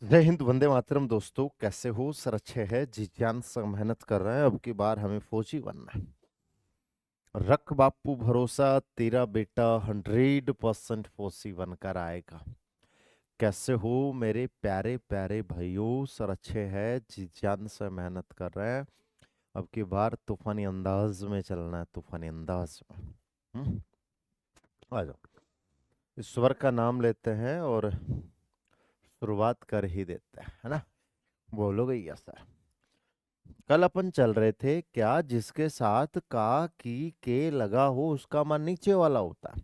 जय हिंद, वंदे मातरम। दोस्तों, कैसे हो? सर अच्छे है जी, जान से मेहनत कर रहे हैं। अब की बार हमें फौजी बनना है। रख बापू भरोसा, तेरा बेटा 100% फौजी बनकर आएगा। कैसे हो मेरे प्यारे प्यारे भाइयों? सर अच्छे है जी, जान से मेहनत कर रहे हैं। अब की बार तूफानी अंदाज में चलना है, तूफानी अंदाज में। आ जाओ, ईश्वर का नाम लेते हैं और शुरुआत कर ही देते हैं, है ना? बोलोगे यस सर? कल अपन चल रहे थे, क्या जिसके साथ का की के लगा हो उसका मन नीचे वाला होता है।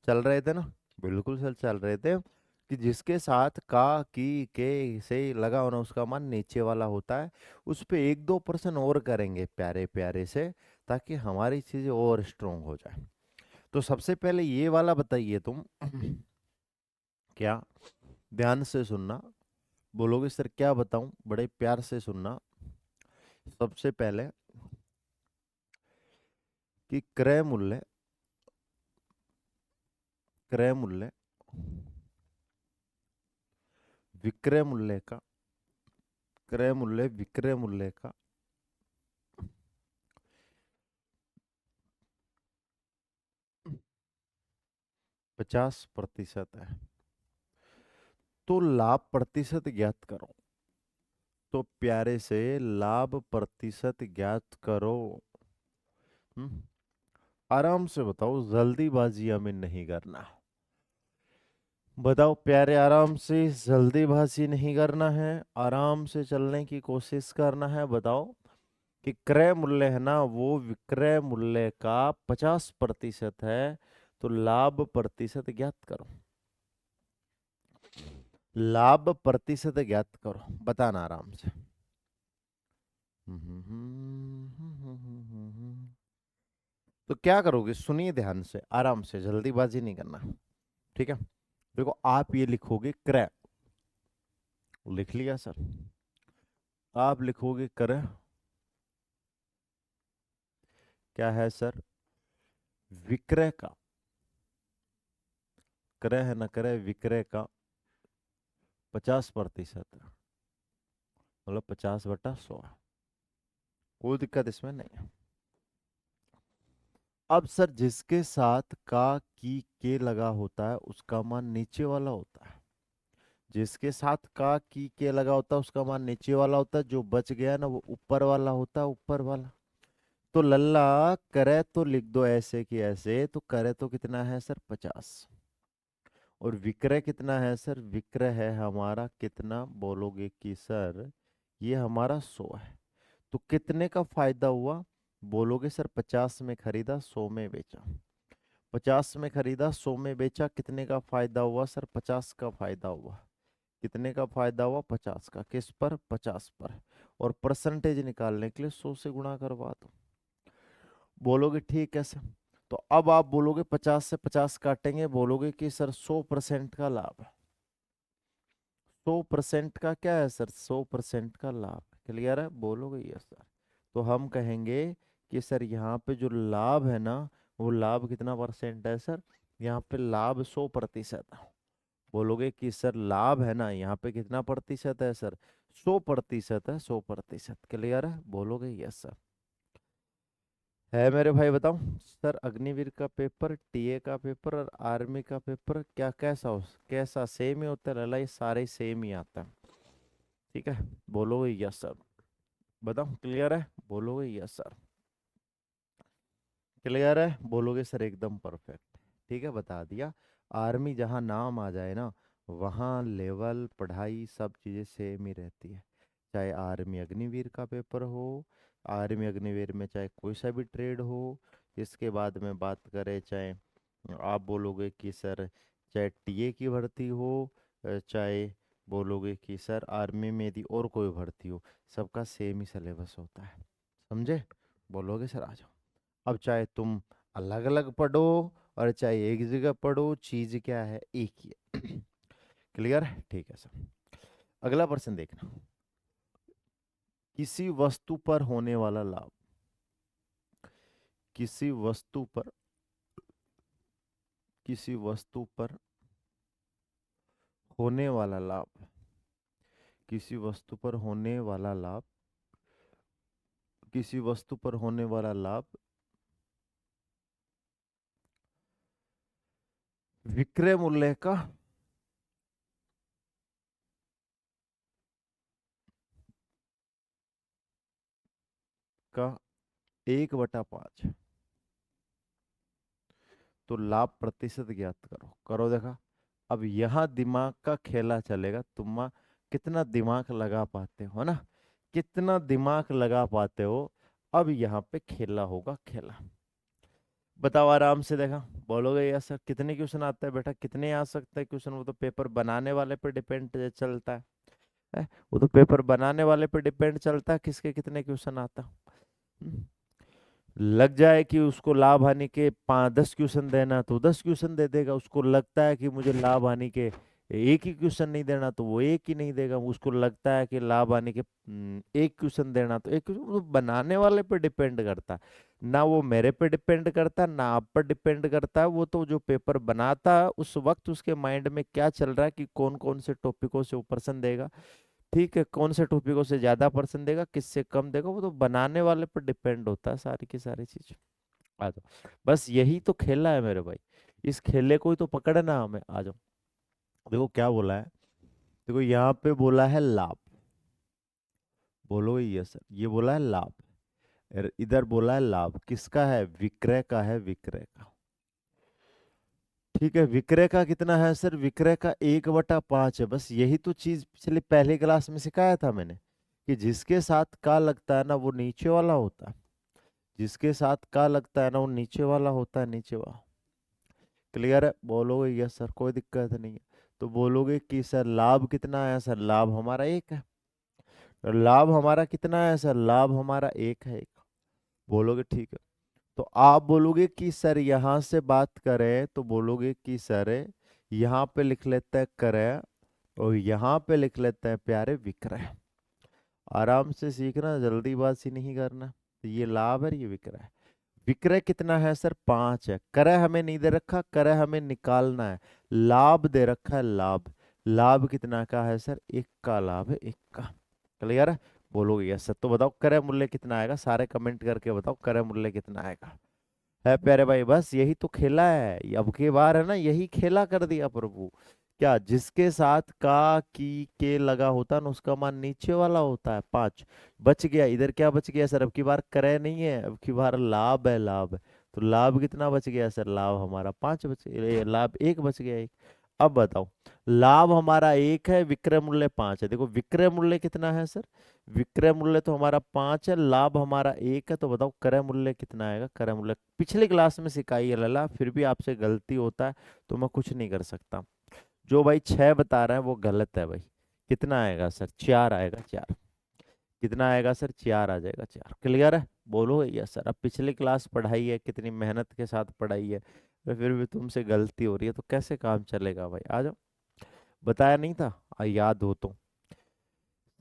चल रहे थे ना? बिल्कुल सर, चल रहे थे कि जिसके साथ का की के से लगा होना उसका मन नीचे वाला होता है। उस पे 1-2% और करेंगे प्यारे प्यारे से, ताकि हमारी चीजें और स्ट्रोंग हो जाए। तो सबसे पहले ये वाला बताइए तुम। क्या? ध्यान से सुनना। बोलोगे सर क्या बताऊं? बड़े प्यार से सुनना। सबसे पहले कि क्रय मूल्य, क्रय मूल्य विक्रय मूल्य का, क्रय मूल्य विक्रय मूल्य का 50% है। तो लाभ प्रतिशत ज्ञात करो। तो प्यारे से लाभ प्रतिशत ज्ञात करो। हम्म, आराम से बताओ, जल्दीबाजी हमें नहीं करना। बताओ प्यारे, आराम से, जल्दीबाजी नहीं करना है, आराम से चलने की कोशिश करना है। बताओ कि क्रय मूल्य है ना, वो विक्रय मूल्य का 50% है। तो लाभ प्रतिशत ज्ञात करो। लाभ प्रतिशत ज्ञात करो, बताना आराम से। तो क्या करोगे? सुनिए ध्यान से, आराम से, जल्दीबाजी नहीं करना। ठीक है? देखो, आप ये लिखोगे क्रय। लिख लिया सर? आप लिखोगे क्रय। क्या है सर? विक्रय का। क्रय है ना, क्रय विक्रय का 50%, मतलब 50/100। कोई दिक्कत इसमें नहीं है। अब सर, जिसके साथ का की के लगा होता है उसका मान नीचे वाला होता है। जिसके साथ का की के लगा होता है उसका मान नीचे वाला होता है। जो बच गया ना, वो ऊपर वाला होता है, ऊपर वाला। तो लल्ला करे तो लिख दो ऐसे कि ऐसे। तो करे तो कितना है सर? 50। और विक्रय कितना है सर? विक्रय है हमारा कितना? बोलोगे कि सर ये हमारा 100 है। तो कितने का फायदा हुआ? बोलोगे सर 50 में खरीदा, 100 में बेचा। 50 में खरीदा, 100 में बेचा, कितने का फायदा हुआ सर? 50 का फायदा हुआ। कितने का फायदा हुआ? 50 का। किस पर? 50 पर। और परसेंटेज निकालने के लिए 100 से गुणा करवा दो। बोलोगे ठीक है सर? तो अब आप बोलोगे 50 से 50 काटेंगे, बोलोगे कि सर 100% का लाभ है। 100% का क्या है सर? 100% का लाभ। क्लियर है? बोलोगे यस सर? तो हम कहेंगे कि सर यहाँ पे जो लाभ है ना, वो लाभ कितना परसेंट है सर? यहाँ पे लाभ 100% है। बोलोगे कि सर लाभ है ना, यहाँ पे कितना प्रतिशत है सर? 100% है, 100%। क्लियर है? बोलोगे यस सर? है मेरे भाई? बताओ सर, अग्निवीर का पेपर, टीए का पेपर और आर्मी का पेपर क्या कैसा हो? कैसा सेम ही होता है? लला ये सारे सेम ही आता है। ठीक है? बोलोगे यस सर? बताओ क्लियर है? बोलोगे यस सर? क्लियर है? बोलोगे सर एकदम परफेक्ट। ठीक है, बता दिया। आर्मी जहाँ नाम आ जाए ना, वहाँ लेवल पढ़ाई सब चीज़ें सेम ही रहती है। चाहे आर्मी अग्निवीर का पेपर हो, आर्मी अग्निवीर में चाहे कोई सा भी ट्रेड हो। इसके बाद में बात करें, चाहे आप बोलोगे कि सर चाहे टीए की भर्ती हो, चाहे बोलोगे कि सर आर्मी में यदि और कोई भर्ती हो, सबका सेम ही सिलेबस होता है। समझे? बोलोगे सर? आ जाओ। अब चाहे तुम अलग अलग पढ़ो और चाहे एक जगह पढ़ो, चीज क्या है? एक ही है। क्लियर है? ठीक है सर। अगला प्रश्न देखना। किसी वस्तु पर होने वाला लाभ, किसी वस्तु पर, किसी वस्तु पर होने वाला लाभ किसी वस्तु पर होने वाला लाभ, किसी वस्तु पर होने वाला लाभ विक्रय मूल्य का 1/5। तो लाभ प्रतिशत ज्ञात करो, करो देखा। अब यहाँ दिमाग का खेला चलेगा, तुम कितना दिमाग लगा पाते हो ना, कितना दिमाग लगा पाते हो। अब यहाँ पे खेला होगा, खेला। बताओ आराम से, देखा। बोलोगे यार सर कितने क्वेश्चन आते हैं बेटा, कितने आ सकते हैं क्वेश्चन, वो तो पेपर बनाने वाले पे डिपेंड चलता है, वो तो पेपर बनाने वाले पे डिपेंड चलता है किसके कितने क्वेश्चन आता। हम्म। लग जाए कि उसको लाभ हानि के 5-10 क्वेश्चन देना तो 10 क्वेश्चन दे देगा, उसको लगता है कि मुझे लाभ हानि के एक ही क्वेश्चन नहीं देना तो वो एक ही नहीं देगा, उसको लगता है कि लाभ हानि के एक क्वेश्चन देना तो एक क्वेश्चन। वो बनाने वाले पे डिपेंड करता है, ना वो मेरे पे डिपेंड करता, ना आप पर डिपेंड करता है। वो तो जो पेपर बनाता है उस वक्त उसके माइंड में क्या चल रहा है कि कौन कौन से टॉपिकों से वो पर्सन देगा, ठीक है, कौन से टॉपिकों से ज्यादा पर्सन देगा, किससे कम देगा, वो तो बनाने वाले पर डिपेंड होता है सारी की सारी चीज। आ जाओ, बस यही तो खेला है मेरे भाई, इस खेले को ही तो पकड़ना हमें। आ जाओ, देखो क्या बोला है। देखो यहाँ पे बोला है लाभ, बोलो ये सर, ये बोला है लाभ। इधर बोला है लाभ किसका है, विक्रय का है, विक्रय का। ठीक है, विक्रय का कितना है सर, विक्रय का 1/5 है। बस यही तो चीज पिछले पहले क्लास में सिखाया था मैंने, कि जिसके साथ का लगता है ना वो नीचे वाला होता है, जिसके साथ का लगता है ना वो नीचे वाला होता है, नीचे वाला। क्लियर है, बोलोगे यस सर कोई दिक्कत नहीं है। तो बोलोगे कि सर लाभ कितना है, सर लाभ हमारा एक है। तो लाभ हमारा कितना है सर, लाभ हमारा एक है, एक। बोलोगे ठीक है। तो आप बोलोगे कि सर यहाँ से बात करें तो बोलोगे कि सर यहाँ पे लिख लेते हैं क्रय, और यहाँ पे लिख लेते हैं प्यारे विक्रय। आराम से सीखना, जल्दीबाजी नहीं करना। तो ये लाभ है, ये विक्रय है। विक्रय कितना है सर, 5 है। क्रय हमें नहीं दे रखा, क्रय हमें निकालना है। लाभ दे रखा है, लाभ। लाभ कितना का है सर, 1 का लाभ है, 1 का। क्लियर है, बोलोगे यस सर। तो बताओ क्रय मूल्य कितना आएगा, सारे कमेंट करके बताओ क्रय मूल्य कितना आएगा। है प्यारे भाई, बस यही तो खेला है, ये अब की बार है ना, यही खेला कर दिया प्रभु। क्या, जिसके साथ का की के लगा होता है ना उसका मान नीचे वाला होता है, 5। बच गया, इधर क्या बच गया सर, अब की बार क्रय नहीं है, अब की बार लाभ है, लाभ। तो लाभ कितना बच गया सर, लाभ हमारा 5 बच गया, लाभ 1 बच गया, 1। अब बताओ, लाभ हमारा 1 है, विक्रय मूल्य 5 है। देखो विक्रय मूल्य कितना है सर, विक्रय मूल्य तो हमारा 5 है, लाभ हमारा 1 है। तो बताओ क्रय मूल्य कितना आएगा, क्रय मूल्य पिछली क्लास में सिखाई है लला, फिर भी आपसे गलती होता है तो मैं कुछ नहीं कर सकता। जो भाई 6 बता रहा है वो गलत है भाई। कितना आएगा सर, 4 आएगा, 4। कितना आएगा सर, 4 आ जाएगा, 4। क्लियर है, बोलो यस सर। अब पिछली क्लास पढ़ाई है, कितनी मेहनत के साथ पढ़ाई है, फिर भी तुमसे गलती हो रही है तो कैसे काम चलेगा भाई। आ जाओ, बताया नहीं था, याद हो तो।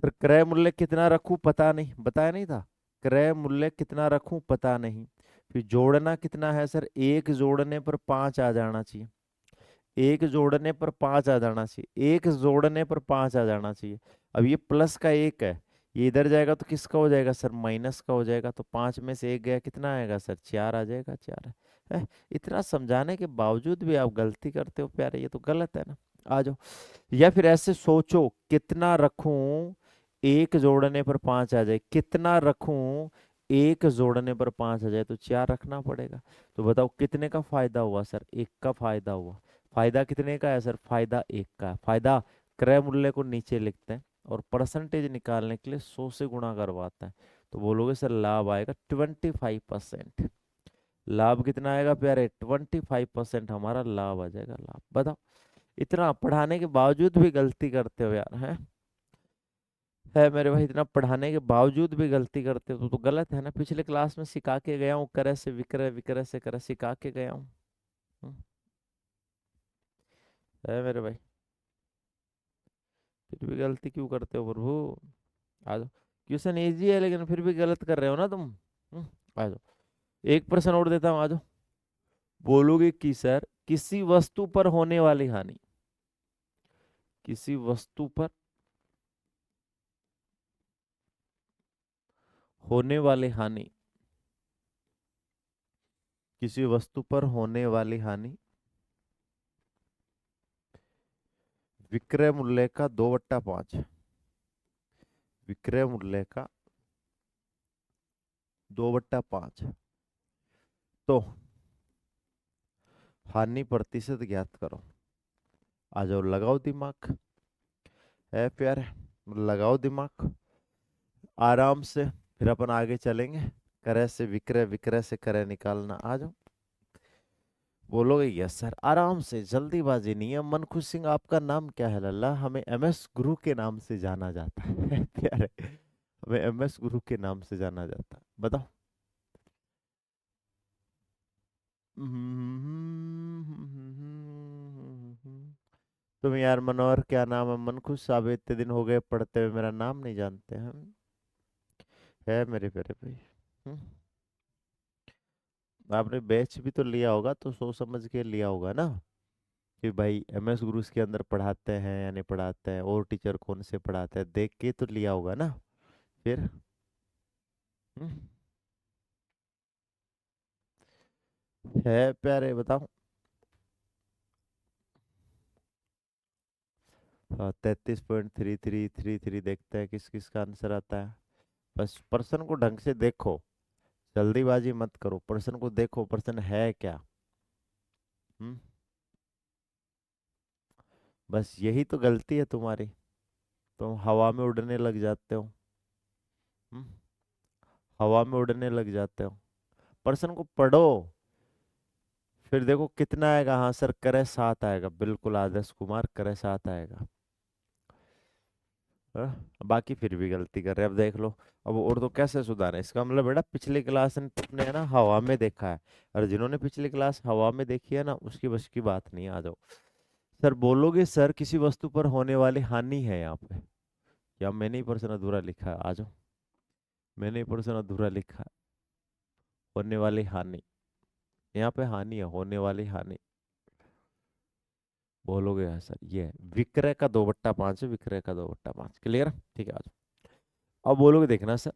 फिर क्रय मूल्य कितना रखूं पता नहीं, बताया नहीं था। क्रय मूल्य कितना रखूं पता नहीं। फिर जोड़ना कितना है सर, 1 जोड़ने पर 5 आ जाना चाहिए। 1 जोड़ने पर 5 आ जाना चाहिए, 1 जोड़ने पर 5 आ जाना चाहिए। अब ये प्लस का 1 है, ये इधर जाएगा तो किसका हो जाएगा सर, माइनस का हो जाएगा। तो 5 में से 1 गया, कितना आएगा सर, 4 आ जाएगा, 4 है। इतना समझाने के बावजूद भी आप गलती करते हो प्यारे, ये तो गलत है ना। आ जाओ, या फिर ऐसे सोचो कितना रखूं 1 जोड़ने पर 5 आ जाए, कितना रखूं 1 जोड़ने पर 5 आ जाए, तो 4 रखना पड़ेगा। तो बताओ कितने का फायदा हुआ सर, 1 का फायदा हुआ। फायदा कितने का है सर, फायदा 1 का है। फायदा, क्रय मूल्य को नीचे लिखते हैं और परसेंटेज निकालने के लिए 100 से गुणा करवाते हैं। तो बोलोगे सर लाभ आएगा 25%। लाभ कितना आएगा प्यारे, 25% हमारा लाभ आ जाएगा, लाभ। बताओ, इतना पढ़ाने के बावजूद भी गलती करते हो यार, है मेरे भाई, इतना पढ़ाने के बावजूद भी गलती करते हो तो गलत है ना। पिछले क्लास में सिखा के गया हूँ, क्रय से विक्रय, विक्रय से क्रय सिखा के गया हूँ। हम्म, है मेरे भाई, फिर भी गलती क्यों करते हो प्रभु। आ जाओ, क्वेश्चन इजी है लेकिन फिर भी गलत कर रहे हो ना तुम। आ जाओ, एक प्रश्न और देता हूँ, आ जाओ। बोलोगे कि सर किसी वस्तु पर होने वाली हानि, किसी वस्तु पर होने वाली हानि, किसी वस्तु पर होने वाली हानि विक्रय मूल्य का 2/5, विक्रय मूल्य का 2/5। तो हानि प्रतिशत ज्ञात करो। आ जाओ, लगाओ दिमाग। है प्यारे, लगाओ दिमाग आराम से। फिर अपन आगे चलेंगे। क्रय से विक्रय, विक्रय से क्रय निकालना। आ जाओ, बोलोगे यस सर, आराम से, जल्दीबाजी नहीं है। मनखुश सिंह आपका नाम क्या है लल्ला? हमें एमएस गुरु के नाम से जाना जाता है प्यारे, हमें एमएस गुरु के नाम से जाना जाता है। बताओ। तुम यार मनोहर, क्या नाम है? मनखुश साहब, इतने दिन हो गए पढ़ते हुए, मेरा नाम नहीं जानते हैं? है मेरे प्यारे भाई। हम्म, आपने बैच भी तो लिया होगा, तो सोच समझ के लिया होगा ना कि भाई एमएस गुरु के अंदर पढ़ाते हैं या नहीं पढ़ाते हैं, और टीचर कौन से पढ़ाते हैं, देख के तो लिया होगा ना। फिर हम्म, है प्यारे, बताओ। 33.3333 देखते हैं किस किस का आंसर आता है। बस प्रश्न को ढंग से देखो, जल्दीबाजी मत करो, प्रश्न को देखो, प्रश्न है क्या। हम्म, बस यही तो गलती है तुम्हारी, तुम हवा में उड़ने लग जाते हो। हम्म, हवा में उड़ने लग जाते हो। प्रश्न को पढ़ो, फिर देखो कितना आएगा। हाँ सर, करे 7 आएगा, बिल्कुल आदर्श कुमार, करे 7 आएगा। बाकी फिर भी गलती कर रहे हैं, अब देख लो। अब उर्दू कैसे सुधारे? इसका मतलब बेटा पिछली क्लास में तुमने है ना हवा में देखा है, और जिन्होंने पिछली क्लास हवा में देखी है ना, उसकी बस की बात नहीं है। आ जाओ सर, बोलोगे सर किसी वस्तु पर होने वाली हानि है यहाँ पे, या मैंने ही प्रश्न अधूरा लिखा है? आ जाओ, मैंने ही प्रश्न अधूरा लिखा है। होने वाली हानि, यहाँ पे हानि है, होने वाली हानि। बोलोगे यार सर ये है, विक्रय का 2/5 है, विक्रय का 2/5, क्लियर? ठीक है, आ जाओ। अब बोलोगे देखना सर,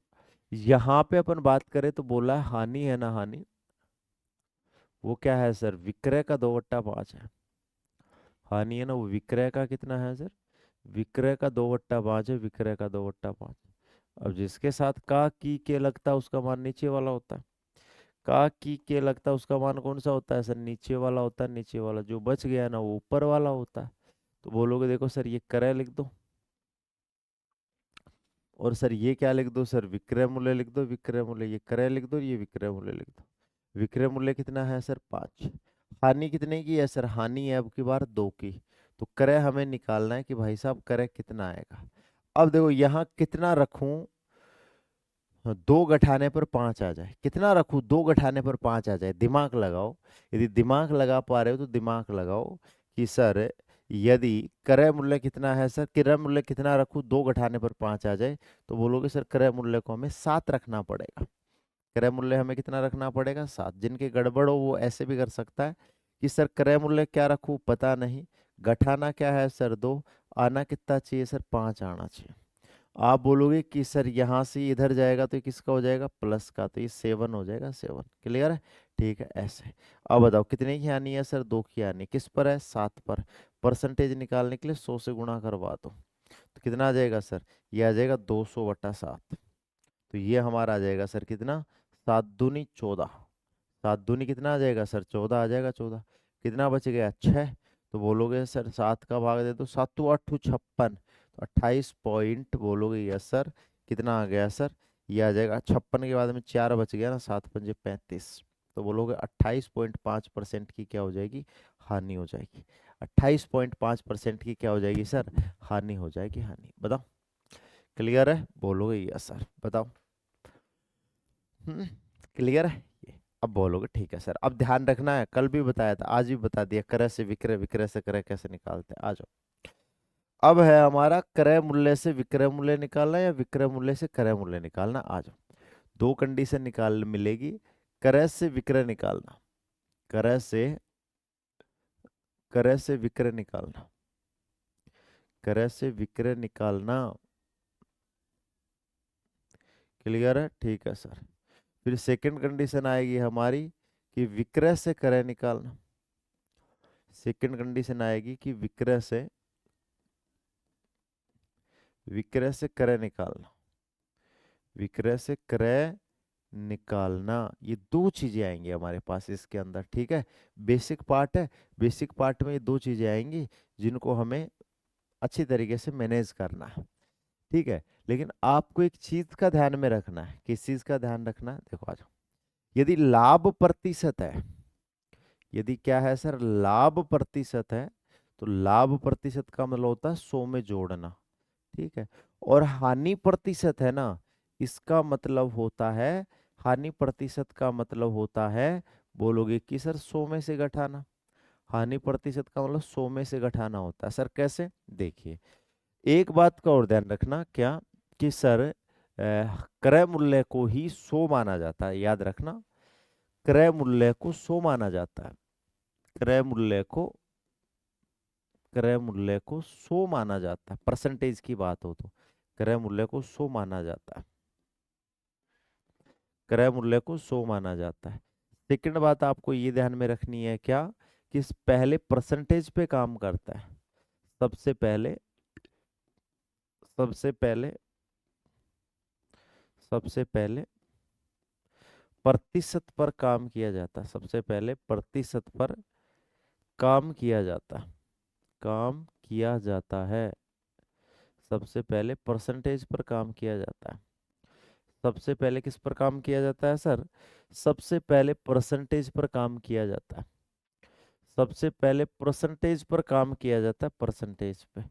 यहाँ पे अपन बात करें तो बोला है हानि है ना, हानि वो क्या है सर? विक्रय का 2/5 है। हानि है ना, वो विक्रय का कितना है सर? विक्रय का 2/5 है, विक्रय का 2/5। अब जिसके साथ का की के लगता है उसका मान नीचे वाला होता है। का की के लगता है उसका मान कौन सा होता है सर? नीचे वाला होता है। नीचे वाला जो बच गया ना, वो ऊपर वाला होता है। तो बोलोगे देखो सर, ये क्रय लिख दो, और सर ये क्या लिख दो सर? विक्रय मूल्य लिख दो, विक्रय मूल्य। ये क्रय लिख दो, ये विक्रय मूल्य लिख दो। विक्रय मूल्य कितना है सर? 5। हानि कितने की है सर? हानि है अब की बार 2 की। तो क्रय हमें निकालना है कि भाई साहब क्रय कितना आएगा। अब देखो यहाँ कितना रखूं? हाँ, 2 घटाने पर 5 आ जाए, कितना रखूं? 2 घटाने पर 5 आ जाए, दिमाग लगाओ। यदि दिमाग लगा पा रहे हो तो दिमाग लगाओ कि सर यदि क्रय मूल्य कितना है सर, क्रय मूल्य कितना रखूं 2 घटाने पर 5 आ जाए, तो बोलोगे सर क्रय मूल्य को हमें 7 रखना पड़ेगा। क्रय मूल्य हमें कितना रखना पड़ेगा? 7। जिनके गड़बड़ हो वो ऐसे भी कर सकता है कि सर क्रय मूल्य क्या रखूं पता नहीं, घटाना क्या है सर 2, आना कितना चाहिए सर? 5 आना चाहिए। आप बोलोगे कि सर यहाँ से इधर जाएगा तो ये किसका हो जाएगा? प्लस का, तो ये 7 हो जाएगा, 7। क्लियर है? ठीक है, ऐसे। अब बताओ कितने की हानि है सर? 2 की हानि। किस पर है? 7 पर। परसेंटेज निकालने के लिए 100 से गुणा करवा दो, तो कितना आ जाएगा सर? ये आ जाएगा 200/7। तो ये हमारा आ जाएगा सर कितना? 7 दूनी 14। 7 दूनी कितना आ जाएगा सर? 14 आ जाएगा, 14। कितना बच गया? 6। तो बोलोगे सर 7 का भाग दे दो, 7 8 56, तो 28 पॉइंट, बोलोगे यस सर। कितना आ गया सर? ये आ जाएगा 56 के बाद में 4 बच गया ना, 7 पंजे 35। तो बोलोगे 28.5% की क्या हो जाएगी? हानि हो जाएगी। 28.5% की क्या हो जाएगी सर? हानि हो जाएगी, हानि। बताओ, क्लियर है? बोलोगे यस सर, बताओ। हम्म, क्लियर है ये? अब बोलोगे ठीक है सर। अब ध्यान रखना है, कल भी बताया था, आज भी बता दिया, क्रय से विक्रय, विक्रय से क्रय कैसे निकालते हैं। आ जाओ। अब है हमारा क्रय मूल्य से विक्रय मूल्य निकालना या विक्रय मूल्य से क्रय मूल्य निकालना। आ जाओ, दो कंडीशन निकाल मिलेगी। क्रय से विक्रय निकालना, क्रय से, क्रय से विक्रय निकालना, क्रय से विक्रय निकालना। क्लियर है? ठीक है सर। फिर सेकंड कंडीशन आएगी हमारी कि विक्रय से क्रय निकालना। सेकंड कंडीशन आएगी कि विक्रय से क्रय निकालना। विक्रय से क्रय निकालना, ये दो चीजें आएंगी हमारे पास इसके अंदर। ठीक है, बेसिक पार्ट है। बेसिक पार्ट में ये दो चीजें आएंगी जिनको हमें अच्छी तरीके से मैनेज करना है। ठीक है, लेकिन आपको एक चीज का ध्यान में रखना है। किस चीज का ध्यान रखना है? देखो आ जाओ। यदि लाभ प्रतिशत है, यदि क्या है सर, लाभ प्रतिशत है, तो लाभ प्रतिशत का मतलब होता है 100 में जोड़ना। ठीक है, और हानि प्रतिशत है ना, इसका मतलब होता है, हानि प्रतिशत का मतलब होता है, बोलोगे कि सर 100 में से घटाना। हानि प्रतिशत का मतलब 100 में से घटाना होता है। सर कैसे? देखिए, एक बात का और ध्यान रखना, क्या कि सर क्रय मूल्य को ही 100 माना जाता है। याद रखना, क्रय मूल्य को 100 माना जाता है। क्रय मूल्य को क्रय मूल्य को 100 माना जाता है। परसेंटेज की बात हो तो क्रय मूल्य को 100 माना जाता है। क्रय मूल्य को 100 माना जाता है। सेकंड बात आपको ये ध्यान में रखनी है, क्या कि इस पहले परसेंटेज पे काम करता है। सबसे पहले सबसे पहले सबसे पहले प्रतिशत पर काम किया जाता है। सबसे पहले प्रतिशत पर काम किया जाता है। काम किया जाता है। सबसे पहले परसेंटेज पर काम किया जाता है। सबसे पहले किस पर काम किया जाता है सर? सबसे पहले परसेंटेज पर काम किया जाता है। सबसे पहले परसेंटेज पर काम किया जाता है, परसेंटेज पे।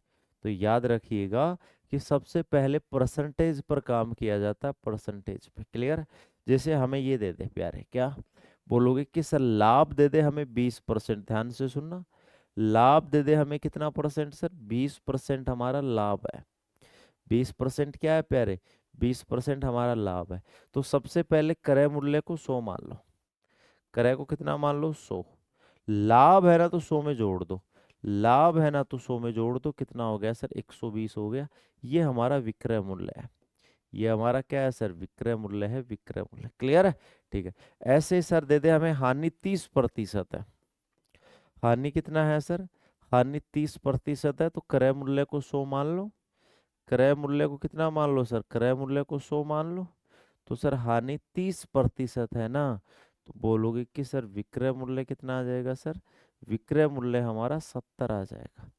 तो याद रखिएगा कि सबसे पहले परसेंटेज पर काम किया जाता है, परसेंटेज पे। क्लियर? जैसे हमें ये दे दे प्यारे, क्या बोलोगे कि सर लाभ दे दे हमें 20%। ध्यान से सुनना, लाभ दे दे हमें कितना परसेंट सर? 20% हमारा लाभ है। 20% क्या है प्यारे? 20% हमारा लाभ है। तो सबसे पहले क्रय मूल्य को 100 मान लो। क्रय को कितना मान लो? 100। लाभ है ना, तो 100 में जोड़ दो। लाभ है ना, तो 100 में जोड़ दो। कितना हो गया सर? 120 हो गया। ये हमारा विक्रय मूल्य है। ये हमारा क्या है सर? विक्रय मूल्य है। विक्रय मूल्य। क्लियर है? ठीक है। ऐसे ही सर दे दे हमें हानि 30% है। हानि कितना है सर? हानि 30% है, तो क्रय मूल्य को 100 मान लो। क्रय मूल्य को कितना मान लो सर? क्रय मूल्य को 100 मान लो। तो सर हानि 30% है ना, तो बोलोगे कि सर विक्रय मूल्य कितना आ जाएगा सर? विक्रय मूल्य हमारा 70 आ जाएगा।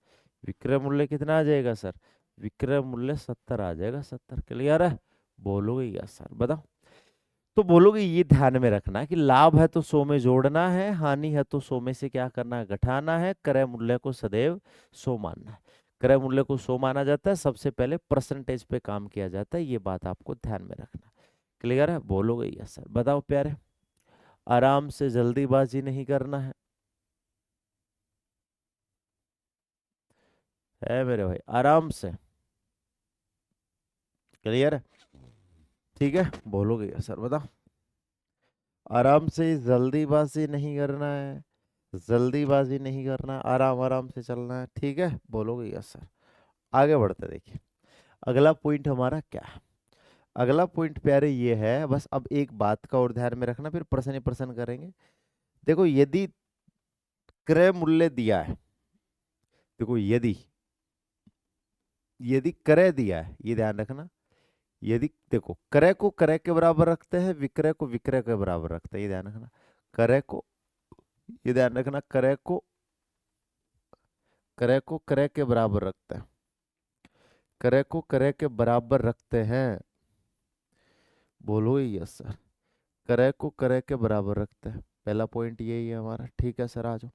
विक्रय मूल्य कितना आ जाएगा सर? विक्रय मूल्य 70 आ जाएगा। 70। क्लियर है? बोलोगे यस सर? बताओ। तो बोलोगे ये ध्यान में रखना कि लाभ है तो 100 में जोड़ना है, हानि है तो 100 में से क्या करना है? घटाना है। क्रय मूल्य को सदैव 100 मानना है। क्रय मूल्य को 100 माना जाता है। सबसे पहले परसेंटेज पे काम किया जाता है। ये बात आपको ध्यान में रखना। क्लियर है? बोलोगे यस सर? बताओ प्यारे। आराम से, जल्दीबाजी नहीं करना है मेरे भाई, आराम से। क्लियर है? ठीक है, बोलोगे यस सर? बताओ। आराम से, जल्दीबाजी नहीं करना है। जल्दीबाजी नहीं करना है, आराम आराम से चलना है। ठीक है, बोलोगे यस सर? आगे बढ़ते देखिए, अगला पॉइंट हमारा क्या है? अगला पॉइंट प्यारे ये है, बस अब एक बात का और ध्यान में रखना, फिर प्रश्न ही प्रश्न करेंगे। देखो, यदि क्रय मूल्य दिया है, देखो यदि यदि क्रय दिया है, ये ध्यान रखना। यदि देखो, क्रय को क्रय के बराबर रखते हैं, विक्रय को विक्रय के बराबर रखते हैं, ये ध्यान रखना। क्रय को, ये ध्यान रखना, क्रय को क्रय के बराबर रखते हैं। क्रय को क्रय के बराबर रखते हैं। बोलो यस सर? क्रय को क्रय के बराबर रखते हैं। पहला पॉइंट यही है हमारा। ठीक है सर, आ जाओ।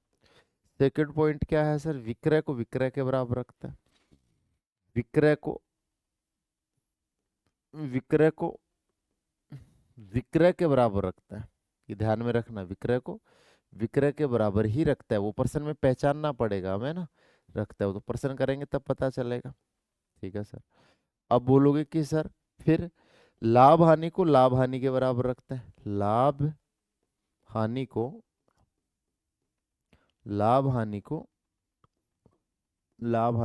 सेकंड पॉइंट क्या है सर? विक्रय को विक्रय के बराबर रखते हैं। विक्रय को विक्रय को विक्रय के बराबर रखता है। ये ध्यान में रखना, विक्रय को विक्रय के बराबर ही रखता है। वो पर्सन में पहचानना पड़ेगा हमें ना, रखता है वो तो पर्सन करेंगे तब पता चलेगा। ठीक है सर? अब बोलोगे कि सर फिर लाभ हानि को लाभ हानि के बराबर रखता है। हानि को लाभ हानि को लाभ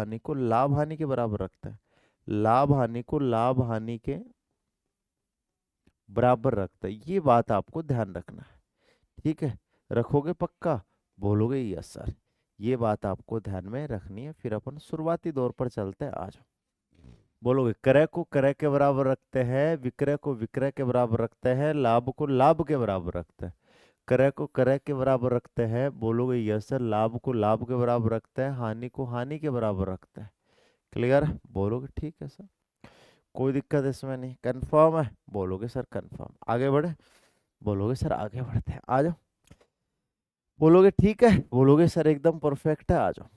हानि के बराबर रखता है। लाभ हानि को लाभ हानि के बराबर रखता है, ये बात आपको ध्यान रखना है। ठीक है, रखोगे पक्का? बोलोगे यस सर। ये बात आपको ध्यान में रखनी है। फिर अपन शुरुआती दौर पर चलते हैं, आ जाओ। बोलोगे क्रय को क्रय के बराबर रखते हैं, विक्रय को विक्रय के बराबर रखते हैं, लाभ को लाभ के बराबर रखते हैं। क्रय को क्रय के बराबर रखते हैं, बोलोगे यस सर। लाभ को लाभ के बराबर रखते हैं, हानि को हानि के बराबर रखते हैं। क्लियर? बोलोगे ठीक है सर, कोई दिक्कत इसमें नहीं, कंफर्म है? बोलोगे सर कंफर्म। आगे बढ़े? बोलोगे सर आगे बढ़ते हैं, आ जाओ। बोलोगे ठीक है, बोलोगे सर एकदम परफेक्ट है, आ जाओ।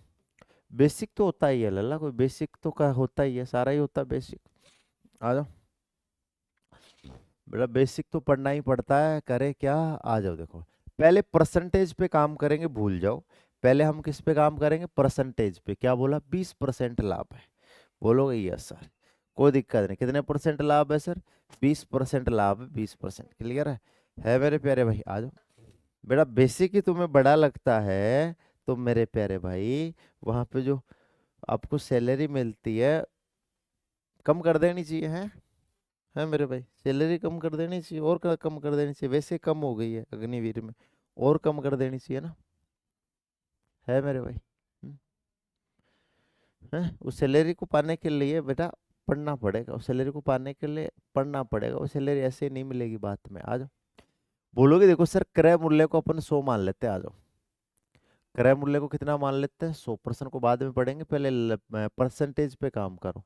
बेसिक तो होता ही है लल्ला, कोई बेसिक तो का होता ही है, सारा ही होता है बेसिक। आ जाओ बेटा, बेसिक तो पढ़ना ही पड़ता है, करे क्या। आ जाओ, देखो पहले परसेंटेज पे काम करेंगे, भूल जाओ। पहले हम किस पे काम करेंगे? परसेंटेज पे। क्या बोला? 20% लाभ है। बोलोगे यस सर, कोई दिक्कत नहीं। कितने परसेंट लाभ है सर? 20% लाभ है, 20%। क्लियर है मेरे प्यारे भाई? आ जाओ बेटा। बेसिक ही तुम्हें बड़ा लगता है तो मेरे प्यारे भाई, वहां पे जो आपको सैलरी मिलती है कम कर देनी चाहिए, है मेरे भाई? सैलरी कम कर देनी चाहिए, और कम कर देनी चाहिए। वैसे कम हो गई है अग्निवीर में, और कम कर देनी चाहिए ना, है मेरे भाई? है, उस सैलरी को पाने के लिए बेटा पढ़ना पड़ेगा। उस सैलरी को पाने के लिए पढ़ना पड़ेगा। वो सैलरी ऐसे नहीं मिलेगी बात में। आ जाओ। बोलोगे देखो सर, क्रय मूल्य को अपन 100 मान लेते हैं। आ जाओ, क्रय मूल्य को कितना मान लेते हैं? 100%। को बाद में पढ़ेंगे, पहले परसेंटेज पे काम करो।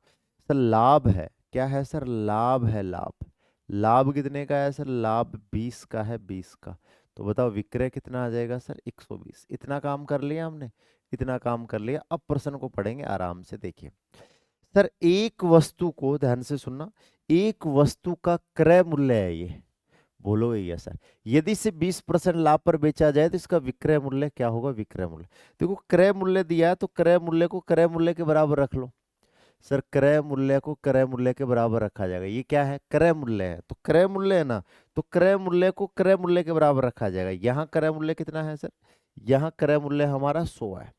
सर लाभ है, क्या है सर? लाभ है, लाभ। लाभ कितने का है सर? लाभ 20 का है, 20 का। तो बताओ विक्रय कितना आ जाएगा सर? 120। इतना काम कर लिया हमने, इतना काम कर लिया। अब प्रश्न को पढ़ेंगे आराम से, देखिए सर। एक वस्तु को ध्यान से सुनना, एक वस्तु का क्रय मूल्य है ये। बोलोगे यस सर। यदि इसे 20% लाभ पर बेचा जाए तो इसका विक्रय मूल्य क्या होगा? विक्रय मूल्य, देखो क्रय मूल्य दिया है तो क्रय मूल्य को क्रय मूल्य के बराबर रख लो। सर क्रय मूल्य को क्रय मूल्य के बराबर रखा जाएगा। ये क्या है? क्रय मूल्य है, तो क्रय मूल्य है ना, तो क्रय मूल्य को क्रय मूल्य के बराबर रखा जाएगा। यहाँ क्रय मूल्य कितना है सर? यहाँ क्रय मूल्य हमारा 100 है।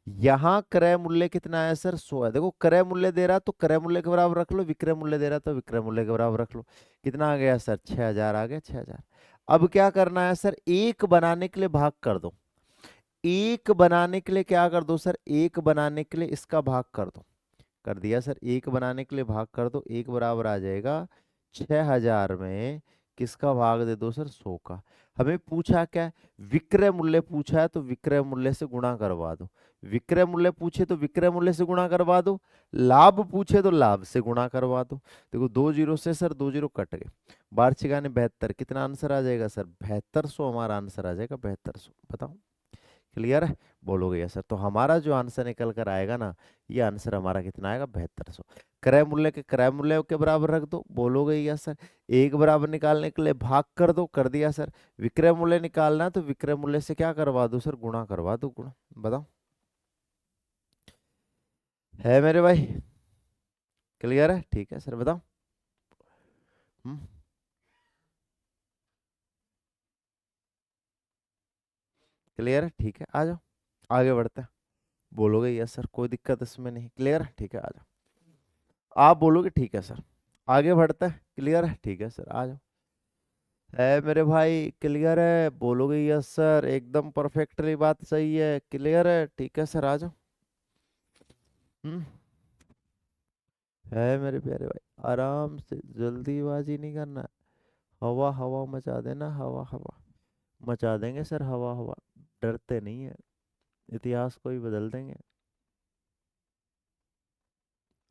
यहाँ क्रय मूल्य कितना है सर? 100 है। देखो क्रय मूल्य दे रहा तो क्रय मूल्य के बराबर रख लो, विक्रय मूल्य दे रहा तो विक्रय मूल्य के बराबर रख लो। कितना आ गया सर? 6000 आ गया, 6000। अब क्या करना है सर? एक बनाने के लिए भाग कर दो। एक बनाने के लिए क्या कर दो सर? एक बनाने के लिए इसका भाग कर दो। कर दिया सर, एक बनाने के लिए भाग कर दो। एक बराबर आ जाएगा 6000 में किसका भाग दे दो सर? 100 का। हमें पूछा क्या है? विक्रय मूल्य पूछा है, तो विक्रय मूल्य से गुणा करवा दो। विक्रय मूल्य पूछे तो विक्रय मूल्य से गुणा करवा दो। लाभ पूछे तो लाभ से गुणा करवा दो। देखो 2 जीरो से सर 2 जीरो कट गए। वार्षिका ने 72, कितना आंसर आ जाएगा सर? 7200 हमारा आंसर आ जाएगा, 7200। बताओ क्लियर है? बोलोगे यस सर। तो हमारा जो आंसर निकल कर आएगा ना, ये आंसर हमारा कितना आएगा? 7200। क्रय मूल्य के क्रय मूल्य के बराबर रख दो। बोलोगे यस सर। एक बराबर निकालने के लिए भाग कर दो। कर दिया सर। विक्रय मूल्य निकालना है तो विक्रय मूल्य से क्या करवा दो सर? गुणा करवा दो, गुणा। बताओ, है मेरे भाई? क्लियर है? ठीक है सर, बताओ। हम्म, क्लियर है? ठीक है, आ जाओ आगे बढ़ते हैं। बोलोगे यस सर, कोई दिक्कत इसमें नहीं। क्लियर है? ठीक है, आ जाओ। आप बोलोगे ठीक है सर, आगे बढ़ते हैं। क्लियर है? ठीक है सर, आ जाओ। है मेरे भाई? क्लियर है? बोलोगे यस सर, एकदम परफेक्टली बात सही है। क्लियर है? ठीक है सर, आ जाओ। हम्म, है मेरे प्यारे भाई? आराम से, जल्दीबाजी नहीं करना है। हवा हवा मचा देना, हवा हवा मचा देंगे सर, हवा हवा। डरते नहीं है, इतिहास को ही बदल देंगे।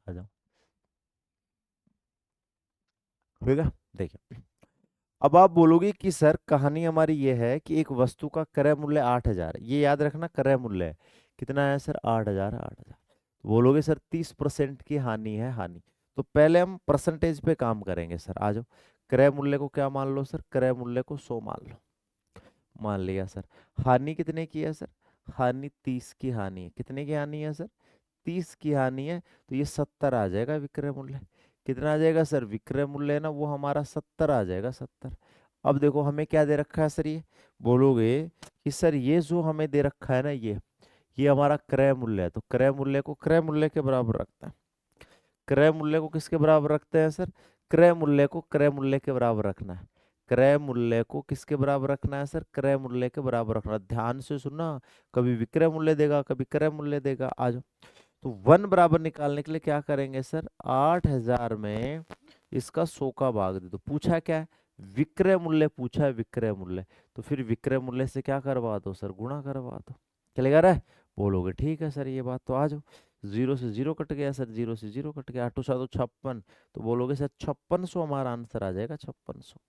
आ जाओ, ठीक है। देखिए, अब आप बोलोगे कि सर कहानी हमारी ये है कि एक वस्तु का क्रय मूल्य 8000 है। ये याद रखना, क्रय मूल्य है कितना है सर? 8000 है, 8000। बोलोगे सर 30% की हानि है, हानि। तो पहले हम परसेंटेज पे काम करेंगे सर। आ जाओ, क्रय मूल्य को क्या मान लो सर? क्रय मूल्य को 100 मान लो। मान लिया सर। हानि कितने की है सर? हानि 30 की हानि है। कितने की हानि है सर? 30 की हानि है। तो ये 70 आ जाएगा विक्रय मूल्य। कितना आ जाएगा सर? विक्रय मूल्य है ना वो हमारा 70 आ जाएगा, 70। अब देखो हमें क्या दे रखा है सर? ये बोलोगे कि सर ये जो हमें दे रखा है ना, ये हमारा क्रय मूल्य है। तो क्रय मूल्य को क्रय मूल्य के बराबर रखते हैं। क्रय मूल्य को किसके बराबर रखते हैं सर? क्रय मूल्य को क्रय मूल्य के बराबर रखना है। क्रय मूल्य को किसके बराबर रखना है सर? क्रय मूल्य के बराबर रखना है। ध्यान से सुनना, कभी विक्रय मूल्य देगा, कभी क्रय मूल्य देगा। आ जाओ। तो 1 बराबर निकालने के लिए क्या करेंगे सर? 8000 में इसका 100 का भाग दे दो। पूछा क्या है? विक्रय मूल्य पूछा है, विक्रय मूल्य। तो फिर विक्रय मूल्य से क्या करवा दो सर? गुणा करवा दो। चलेगा रे? बोलोगे ठीक है सर ये बात। तो आ जाओ। 0 से 0 कट गया सर, 0 से 0 कट गया, 8 7 56। तो बोलोगे सर 5600 हमारा आंसर आ जाएगा, 5600।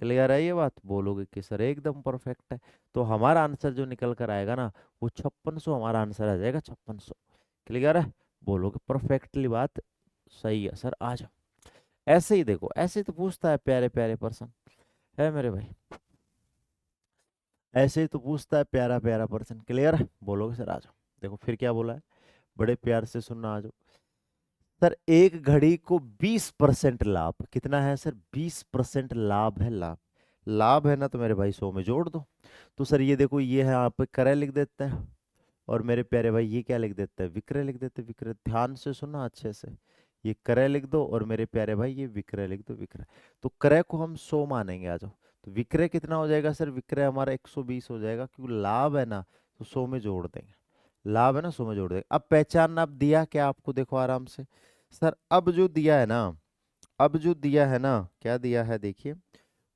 क्लियर है ये बात? बोलोगे कि सर एकदम परफेक्ट है। तो हमारा आंसर जो निकल कर आएगा ना, वो 5600 हमारा आंसर आ जाएगा, 5600। क्लियर है? बोलोगे परफेक्टली बात सही है सर। आ जाओ। ऐसे ही देखो, ऐसे ही तो पूछता है प्यारे प्यारे पर्सन, है मेरे भाई। ऐसे ही तो पूछता है प्यारा प्यारा पर्सन। क्लियर है? बोलोगे सर आ जाओ। देखो फिर क्या बोला है, बड़े प्यार से सुनना। आ जाओ सर। एक घड़ी को 20% लाभ, कितना है सर? 20% लाभ है। लाभ, लाभ है ना, तो मेरे भाई 100 में जोड़ दो। तो सर ये देखो, ये है, आप क्रय लिख देते हैं, और मेरे प्यारे भाई ये क्या लिख देते हैं? विक्रय लिख देते हैं। विक्रय, ध्यान से सुनना अच्छे से। ये क्रय लिख दो, और मेरे प्यारे भाई ये विक्रय लिख दो, विक्रय। तो क्रय को हम 100 मानेंगे। आ जाओ। तो विक्रय कितना हो जाएगा सर? विक्रय हमारा 120 हो जाएगा, क्योंकि लाभ है ना, तो 100 में जोड़ देंगे। लाभ है ना, 100 में जोड़ देंगे। अब पहचानना, अब दिया क्या आपको, देखो आराम से। सर अब जो दिया है ना, अब जो दिया है ना, क्या दिया है देखिए।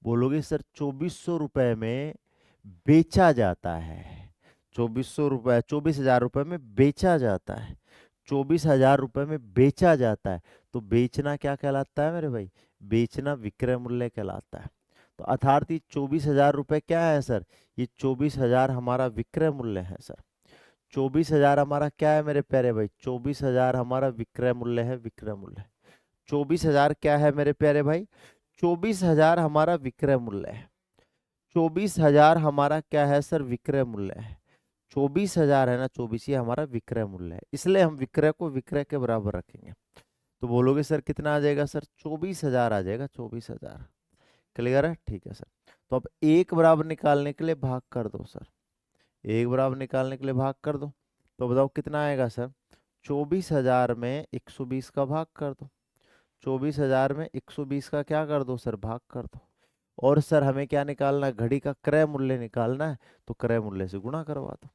बोलोगे सर 2400 रुपए में बेचा जाता है। 2400 रुपए, 24,000 रुपए में बेचा जाता है। 24,000 रुपए में बेचा जाता है। तो बेचना क्या कहलाता है मेरे भाई? बेचना विक्रय मूल्य कहलाता है। तो अर्थात ये 24,000 रुपए क्या है सर? ये 24,000 हमारा विक्रय मूल्य है सर। 24,000 हमारा क्या है मेरे प्यारे भाई? 24,000 हमारा विक्रय मूल्य है, विक्रय मूल्य। 24,000 क्या है मेरे प्यारे भाई? 24,000 हमारा विक्रय मूल्य है। 24,000 हमारा क्या है सर? विक्रय मूल्य है। 24,000 है ना, 24 ये हमारा विक्रय मूल्य है, इसलिए हम विक्रय को विक्रय के बराबर रखेंगे। तो बोलोगे सर कितना आ जाएगा सर? 24,000 आ जाएगा, 24,000। क्लियर है? ठीक है सर। तो अब एक बराबर निकालने के लिए भाग कर दो सर। एक बराबर निकालने के लिए भाग कर दो। तो बताओ कितना आएगा सर? 24,000 में 120 का भाग कर दो। 24,000 में 120 का क्या कर दो सर? भाग कर दो। और सर हमें क्या निकालना है? घड़ी का क्रय मूल्य निकालना है। तो क्रय मूल्य से गुणा करवा दो।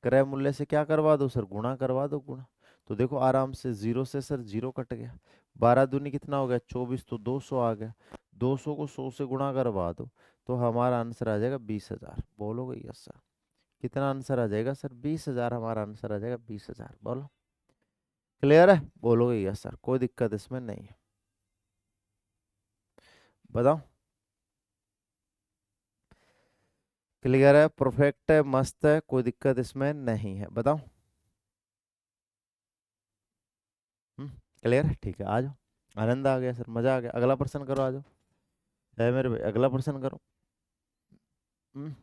क्रय मूल्य से क्या करवा दो सर? गुणा करवा दो, गुणा। तो देखो आराम से, 0 से सर 0 कट गया। 12 दूनी कितना हो गया? 24, तो 200 आ गया। 200 को 100 से गुणा करवा दो, तो हमारा आंसर आ जाएगा 20,000। बोलोगे यस सर? कितना आंसर आ जाएगा सर? 20,000 हमारा आंसर आ जाएगा, 20,000। बोलो क्लियर है? बोलोगे यस सर? कोई दिक्कत इसमें नहीं है। बताओ। क्लियर है? परफेक्ट है, मस्त है, कोई दिक्कत इसमें नहीं है। बताओ। क्लियर है? ठीक है, आ जाओ। आनंद आ गया सर, मजा आ गया। अगला प्रश्न करो, आ जाओ। है मेरे भाई, अगला प्रश्न करो। हम्म,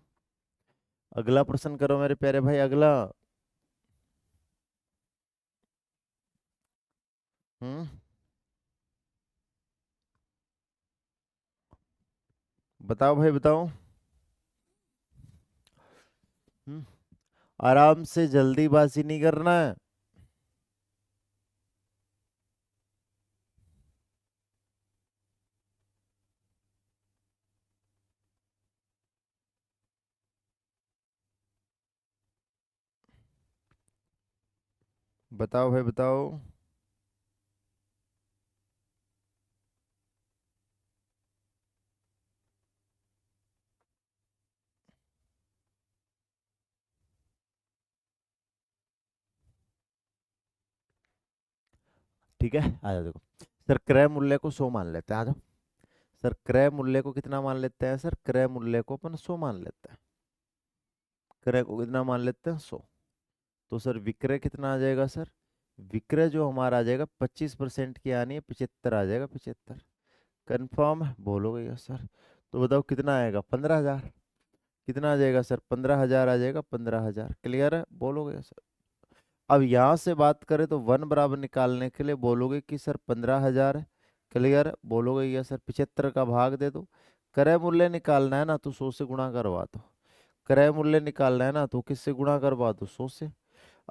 अगला प्रश्न करो मेरे प्यारे भाई, अगला। हम्म बताओ भाई, बताओ। हम्म आराम से, जल्दीबाजी नहीं करना है। बताओ भाई, बताओ। ठीक है, आ जाओ। देखो सर, क्रय मूल्य को 100 मान लेते हैं। आ जाओ सर। क्रय मूल्य को कितना मान लेते हैं सर? क्रय मूल्य को अपन 100 मान लेते हैं। क्रय को कितना मान लेते हैं? 100। तो सर विक्रय कितना आ जाएगा सर? विक्रय जो हमारा आ जाएगा 25% की आनी है, 75 आ जाएगा, 75। कंफर्म है? बोलोगे यस सर? तो बताओ कितना आएगा? 15,000। कितना आ जाएगा सर? 15,000 आ जाएगा, 15,000। क्लियर है? बोलोगे यस सर? अब यहाँ से बात करें तो 1 बराबर निकालने के लिए बोलोगे कि सर 15,000 है। क्लियर है? बोलोगे यस सर? 75 का भाग दे दो। क्रय मूल्य निकालना है ना, तो 100 से गुणा करवा दो। क्रय मूल्य निकालना है ना, तो किससे गुणा करवा दो? 100 से।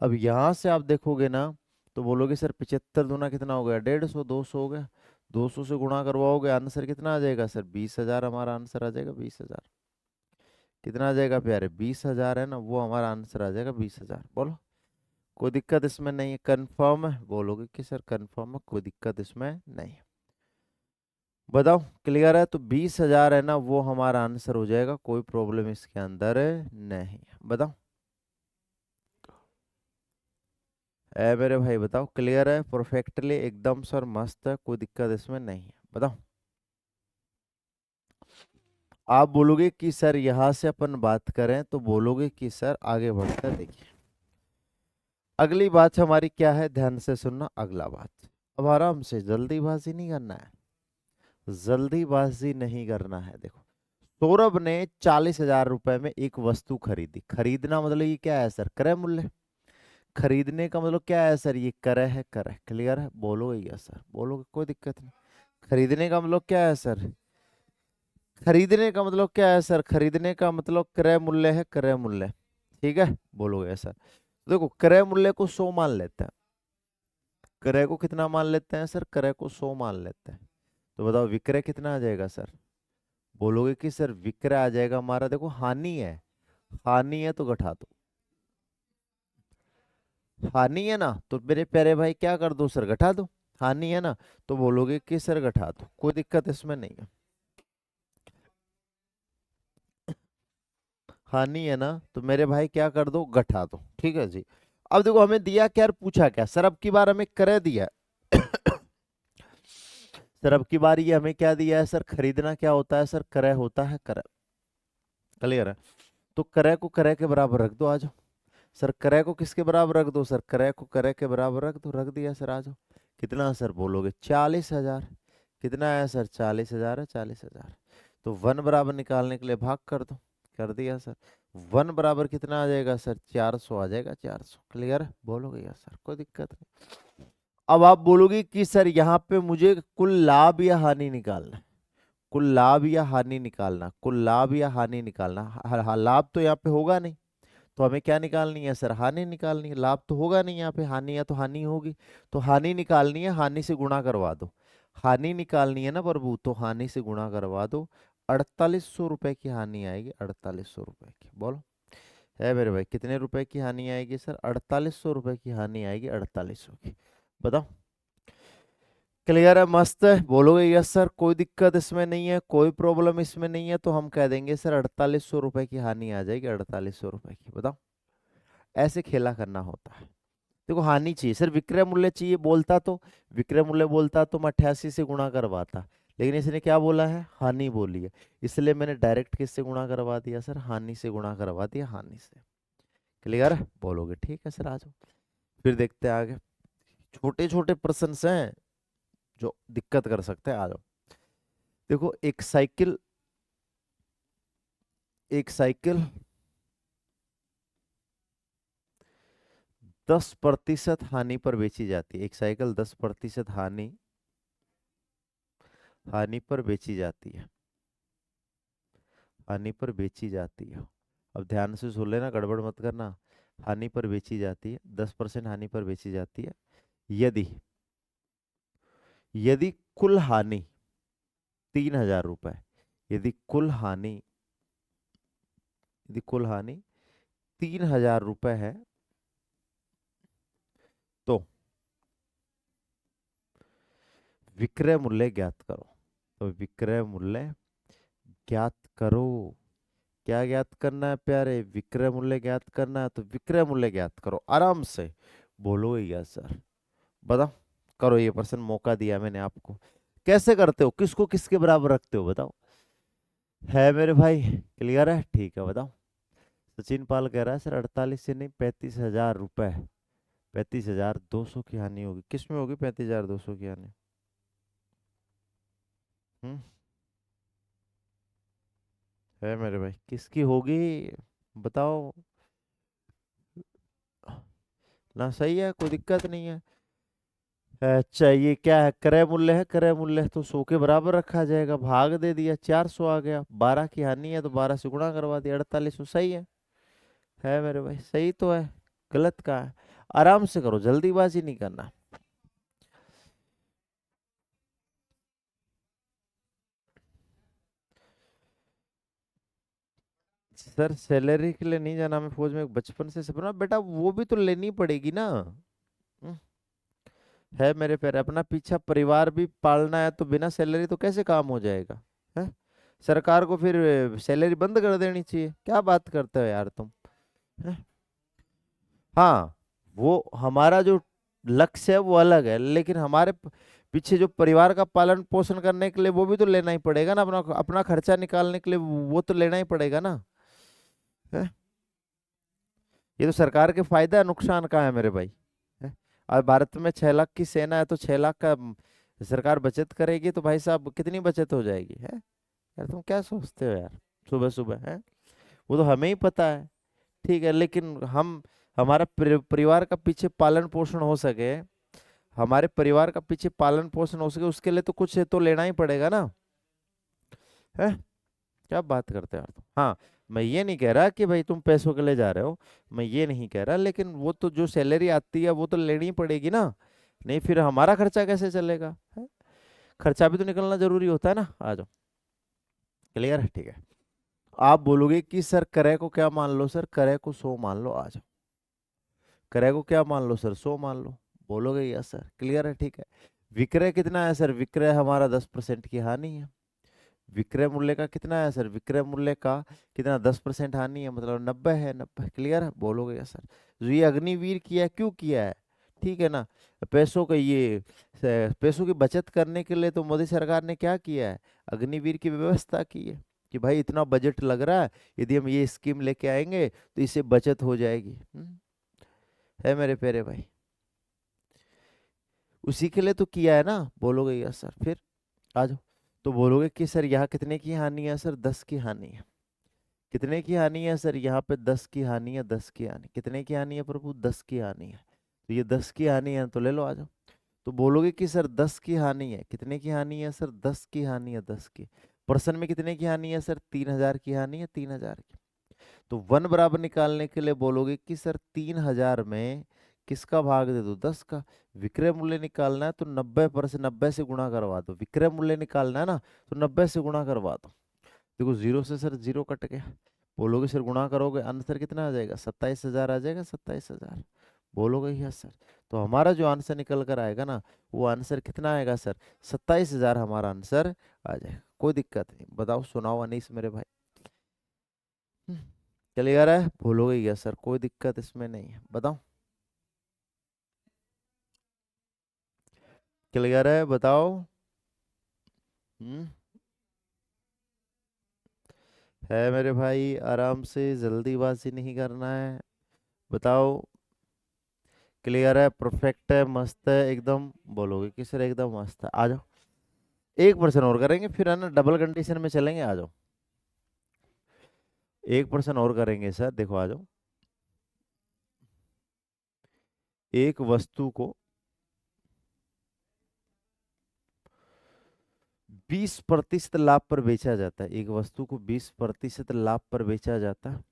अब यहाँ से आप देखोगे ना, तो बोलोगे सर 75 दूना कितना हो गया? 150, 200 हो गया। 200 से गुणा करवाओगे आंसर कितना आ जाएगा सर? 20,000 हमारा आंसर आ जाएगा, 20,000। कितना आ जाएगा प्यारे? 20,000 है ना, वो हमारा आंसर आ जाएगा 20,000। बोलो कोई दिक्कत इसमें नहीं है? कंफर्म है? बोलोगे कि सर कंफर्म है, कोई दिक्कत इसमें नहीं है। बताओ क्लियर है? तो 20,000 है ना, वो हमारा आंसर हो जाएगा, कोई प्रॉब्लम इसके अंदर नहीं है। बताओ मेरे भाई बताओ क्लियर है? परफेक्टली एकदम सर मस्त है, कोई दिक्कत इसमें नहीं है। बताओ आप बोलोगे कि सर यहां से अपन बात करें तो बोलोगे कि सर आगे बढ़कर देखिए अगली बात हमारी क्या है, ध्यान से सुनना। अगला बात, अब आराम से, जल्दीबाजी नहीं करना है, जल्दीबाजी नहीं करना है। देखो सौरभ ने 40,000 रुपए में एक वस्तु खरीदी। खरीदना मतलब ये क्या है सर? क्रय मूल्य। खरीदने का मतलब क्या है सर? ये क्रय है, क्रय। क्लियर है? बोलोगे यस सर? बोलोगे कोई दिक्कत नहीं। खरीदने का मतलब क्या है सर? खरीदने का मतलब क्या है सर? खरीदने का मतलब क्रय मूल्य है, क्रय मूल्य। ठीक है, बोलोगे ऐसा? देखो क्रय मूल्य को 100 मान लेते हैं। क्रय को कितना मान लेते हैं सर? क्रय को 100 मान लेते हैं। तो बताओ विक्रय कितना आ जाएगा सर? बोलोगे कि सर विक्रय आ जाएगा हमारा, देखो हानि है, हानि है तो घटा दो। हानि है ना, तो मेरे प्यारे भाई क्या कर दो सर? घटा दो। हानि है ना, तो बोलोगे कि सर घटा दो, कोई दिक्कत इसमें नहीं है। हानि है ना, तो मेरे भाई क्या कर दो? घटा दो। ठीक है जी। अब देखो हमें दिया क्या और पूछा क्या सर? अब की बार हमें क्रय दिया है। सर अब की बार ये हमें क्या दिया है सर? खरीदना क्या होता है सर? क्रय होता है, क्रय। क्लियर है? तो क्रय को क्रय के बराबर रख दो, आ जाओ। सर क्रय को किसके बराबर रख दो सर? क्रय को क्रय के बराबर रख दो, रख दिया सर, आ जाओ। कितना सर? बोलोगे 40,000। कितना है सर? 40,000 है, 40,000। तो वन बराबर निकालने के लिए भाग कर दो, कर दिया सर। वन बराबर कितना आ जाएगा सर? 400 आ जाएगा, 400। क्लियर है? बोलोगे यार सर? कोई दिक्कत नहीं। अब आप बोलोगे कि सर यहाँ पे मुझे कुल लाभ या हानि निकालना है। कुल लाभ या हानि निकालना, कुल लाभ या हानि निकालना। लाभ तो यहाँ पे होगा नहीं, तो हमें क्या निकालनी है सर? हानि निकालनी है। लाभ तो होगा नहीं यहाँ पे, हानि है तो हानि होगी। तो हानि निकालनी है, हानि से गुणा करवा दो। हानि निकालनी है ना प्रभु, तो हानि से गुणा करवा दो। 4800 रुपए की हानि आएगी, 4800 रुपए की। बोलो है मेरे भाई कितने रुपए की हानि आएगी सर? 4800 रुपए की हानि आएगी, 4800 की। बताओ क्लियर है? मस्त है? बोलोगे यस सर? कोई दिक्कत इसमें नहीं है, कोई प्रॉब्लम इसमें नहीं है, तो हम कह देंगे सर 4800 रुपए की हानि आ जाएगी, 4800 रुपए की। बताओ ऐसे खेला करना होता है। देखो हानि चाहिए सर, विक्रय मूल्य चाहिए बोलता तो, विक्रय मूल्य बोलता तो मैं 88 से गुणा करवाता, लेकिन इसने क्या बोला है? हानि बोली है, इसलिए मैंने डायरेक्ट किससे गुणा करवा दिया सर? हानि से गुणा करवा दिया, हानि से। क्लियर है? बोलोगे ठीक है सर, आ जाओ। फिर देखते हैं आगे। छोटे छोटे प्रश्न हैं जो दिक्कत कर सकते हैं, आ जाओ। देखो एक साइकिल 10% हानि पर बेची जाती है। एक साइकिल 10% हानि हानि पर बेची जाती है, हानि पर बेची जाती है। अब ध्यान से सुन लेना, गड़बड़ मत करना। हानि पर बेची जाती है, 10% हानि पर बेची जाती है। यदि यदि कुल हानि 3,000 रुपए, यदि कुल हानि यदि कुल हानि 3,000 रुपए है, तो विक्रय मूल्य ज्ञात करो। तो विक्रय मूल्य ज्ञात करो। क्या ज्ञात करना है प्यारे? विक्रय मूल्य ज्ञात करना है, तो विक्रय मूल्य ज्ञात करो आराम से। बोलो यस सर? बताओ करो, ये पर्सन मौका दिया मैंने आपको। कैसे करते हो? किसको किसके बराबर रखते हो? बताओ है मेरे भाई? क्लियर है? ठीक है बताओ। सचिन पाल कह रहा है सर 48 से नहीं, 35,000 रुपए, 35,200 की हानि होगी। किस में होगी 35,200 की हानि? हम्म, है मेरे भाई किसकी होगी? बताओ ना, सही है, कोई दिक्कत नहीं है। अच्छा ये क्या है? क्रय मूल्य है, क्रय मूल्य है तो 100 के बराबर रखा जाएगा, भाग दे दिया, 400 आ गया। 12 की हानि है तो 12 से गुणा करवा दिया, 4800। सही है मेरे भाई? सही तो है, गलत कहाँ है? आराम से करो, जल्दीबाजी नहीं करना। सर सैलरी के लिए नहीं जाना, मैं फौज में बचपन से सपना। बेटा वो भी तो लेनी पड़ेगी ना। हम्म, है मेरे पैर, अपना पीछा परिवार भी पालना है, तो बिना सैलरी तो कैसे काम हो जाएगा? है सरकार को फिर सैलरी बंद कर देनी चाहिए, क्या बात करते हो यार तुम? हैं? हाँ, वो हमारा जो लक्ष्य है वो अलग है, लेकिन हमारे पीछे जो परिवार का पालन पोषण करने के लिए वो भी तो लेना ही पड़ेगा ना, अपना अपना खर्चा निकालने के लिए वो तो लेना ही पड़ेगा ना। है? ये तो सरकार के फायदा है, नुकसान कहाँ है मेरे भाई? है? और भारत में 6 लाख की सेना है, तो 6 लाख का सरकार बचत करेगी तो भाई साहब कितनी बचत हो जाएगी? है यार, तुम क्या सोचते हो यार सुबह सुबह? है वो तो हमें ही पता है, ठीक है, लेकिन हम हमारा परिवार का पीछे पालन पोषण हो सके, हमारे परिवार का पीछे पालन पोषण हो सके, उसके लिए तो कुछ तो लेना ही पड़ेगा ना। है? क्या बात करते हो यार तुम? हाँ, मैं ये नहीं कह रहा कि भाई तुम पैसों के लिए जा रहे हो, मैं ये नहीं कह रहा, लेकिन वो तो जो सैलरी आती है वो तो लेनी ही पड़ेगी ना। नहीं फिर हमारा खर्चा कैसे चलेगा? है? खर्चा भी तो निकलना जरूरी होता है ना। आ जाओ, क्लियर है? ठीक है। आप बोलोगे कि सर क्रय को क्या मान लो? सर क्रय को 100 मान लो। आ जाओ, क्रय को क्या मान लो सर? 100 मान लो। बोलोगे यस सर, क्लियर है? ठीक है। विक्रय कितना है सर? विक्रय हमारा 10% की हानि है। विक्रय मूल्य का कितना है सर? विक्रय मूल्य का कितना? 10% हानि है, मतलब 90 है। 90, क्लियर है? बोलोगे यस सर। जो ये अग्निवीर किया है, क्यों किया है? ठीक है ना? पैसों का ये पैसों की बचत करने के लिए तो मोदी सरकार ने क्या किया है? अग्निवीर की व्यवस्था की है कि भाई इतना बजट लग रहा है, यदि हम ये स्कीम लेके आएंगे तो इससे बचत हो जाएगी। है मेरे प्यारे भाई? उसी के लिए तो किया है ना। बोलोगे यस सर। फिर आ जाओ, तो बोलोगे कि सर यहाँ कितने की हानि है? सर 10 की हानि है। कितने की हानि है सर? यहाँ पे 10 की हानि है। 10 की हानि, कितने की हानि है प्रभु? 10 की हानि है। तो ये 10 की हानि है, तो ले लो, आ जाओ। तो बोलोगे कि सर 10 की हानि है। कितने की हानि है सर? 10 की हानि है। 10 की। पर्सन में कितने की हानि है सर? 3000 की हानि है। 3000 की। तो वन बराबर निकालने के लिए बोलोगे कि सर 3000 में किसका भाग दे दो? 10 का। विक्रय मूल्य निकालना है तो 90%, 90 से गुणा करवा दो। विक्रय मूल्य निकालना है ना, तो 90 से गुणा करवा दो। देखो जीरो से सर जीरो कट गया। बोलोगे सर गुणा करोगे आंसर कितना आ जाएगा? 27,000 आ जाएगा। 27,000। बोलोगे यस सर। तो हमारा जो आंसर निकल कर आएगा ना, वो आंसर कितना आएगा सर? 27,000 हमारा आंसर आ जाएगा। कोई दिक्कत नहीं, बताओ, सुनाओ अनीस मेरे भाई। क्लियर है? भूलोगे यस सर, कोई दिक्कत इसमें नहीं है, बताओ। क्लियर है? बताओ। हम्म है मेरे भाई, आराम से, जल्दीबाजी नहीं करना है। बताओ। क्लियर है? परफेक्ट है? मस्त है एकदम? बोलोगे कि सर एकदम मस्त है। आ जाओ, एक पर्सन और करेंगे, फिर है ना डबल कंडीशन में चलेंगे। आ जाओ, एक पर्सन और करेंगे सर। देखो आ जाओ। एक वस्तु को 20% लाभ पर बेचा जाता है। एक वस्तु को 20% लाभ पर बेचा जाता है।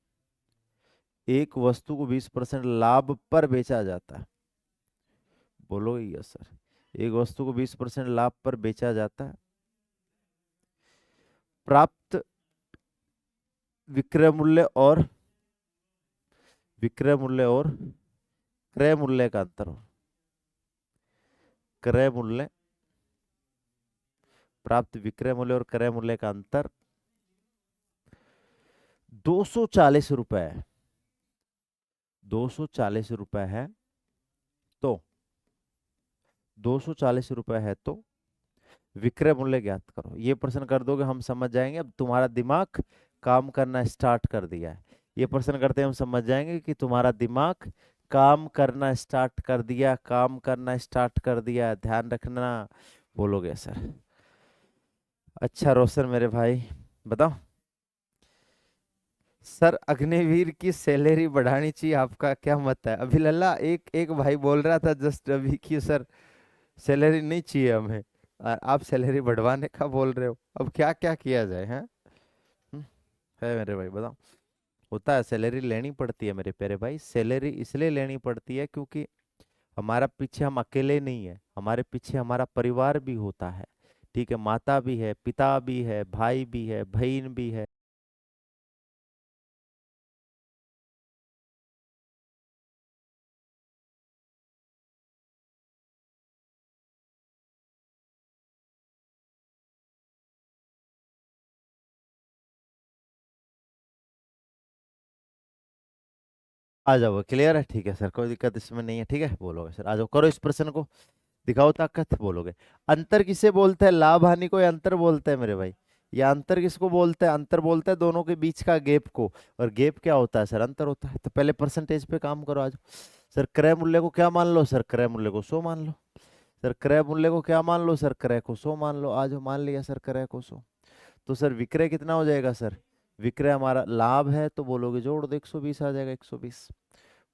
एक वस्तु को 20% लाभ पर बेचा जाता है। बोलो यस सर। एक वस्तु को 20% लाभ पर बेचा जाता है। प्राप्त विक्रय मूल्य और विक्रय मूल्य और क्रय मूल्य का अंतर हो। क्रय मूल्य, प्राप्त विक्रय मूल्य और क्रय मूल्य का अंतर 240 रुपए है। 240 रुपए है। तो 240 रुपए है तो विक्रय मूल्य ज्ञात करो। ये प्रश्न कर दोगे हम समझ जाएंगे, अब तुम्हारा दिमाग काम करना स्टार्ट कर दिया है। ये प्रश्न करते हैं हम समझ जाएंगे कि तुम्हारा दिमाग काम करना स्टार्ट कर दिया, काम करना स्टार्ट कर दिया। ध्यान रखना। बोलोगे सर? अच्छा रोशन मेरे भाई, बताओ। सर अग्निवीर की सैलरी बढ़ानी चाहिए, आपका क्या मत है? अभी लल्ला एक एक भाई बोल रहा था जस्ट अभी कि सर सैलरी नहीं चाहिए हमें, और आप सैलरी बढ़वाने का बोल रहे हो। अब क्या क्या किया जाए? हैं? हम्म, है मेरे भाई, बताओ। होता है, सैलरी लेनी पड़ती है मेरे प्यारे भाई। सैलरी इसलिए लेनी पड़ती है क्योंकि हमारा पीछे हम अकेले नहीं है, हमारे पीछे हमारा परिवार भी होता है। ठीक है, माता भी है, पिता भी है, भाई भी है, बहन भी है। आ जाओ, क्लियर है, ठीक है सर, कोई दिक्कत इसमें नहीं है, ठीक है, बोलोगे सर, आ जाओ, करो इस प्रश्न को, दिखाओ ताकत, बोलोगे। अंतर किसे बोलते हैं, लाभ हानि को या अंतर बोलते हैं मेरे भाई? या अंतर किसको बोलते हैं? अंतर बोलते हैं दोनों के बीच का गैप को। और गैप क्या होता है सर? अंतर होता है। तो पहले परसेंटेज पे काम करो आज। सर क्रय मूल्य को क्या मान लो? सर क्रय मूल्य को 100 मान लो। सर क्रय मूल्य को क्या मान लो? सर क्रय को 100 मान लो। आज मान लिया सर क्रय को 100। तो सर विक्रय कितना हो जाएगा सर? विक्रय हमारा लाभ है, तो बोलोगे जोड़ दो, 120 आ जाएगा, 120।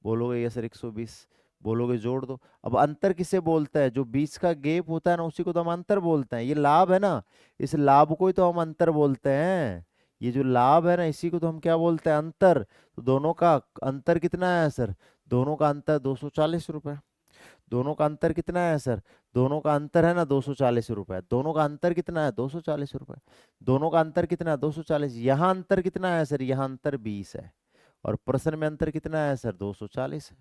बोलोगे ये सर 120, बोलोगे जोड़ दो। अब अंतर किसे बोलता है? जो बीच का गैप होता है ना, उसी को तो हम अंतर बोलते हैं। ये लाभ है ना, इस लाभ को ही तो हम अंतर बोलते हैं। ये जो लाभ है ना, इसी को तो हम क्या बोलते हैं? अंतर। तो दोनों का अंतर कितना है सर? दोनों का अंतर 240 रुपए। दोनों का अंतर कितना है सर? दोनों का अंतर है ना 240 रुपए। दोनों का अंतर कितना है? 240 रुपए। दोनों का अंतर कितना है? 240। यहाँ अंतर कितना है सर? यहाँ अंतर 20 है। और प्रश्न में अंतर कितना है सर? 240 है।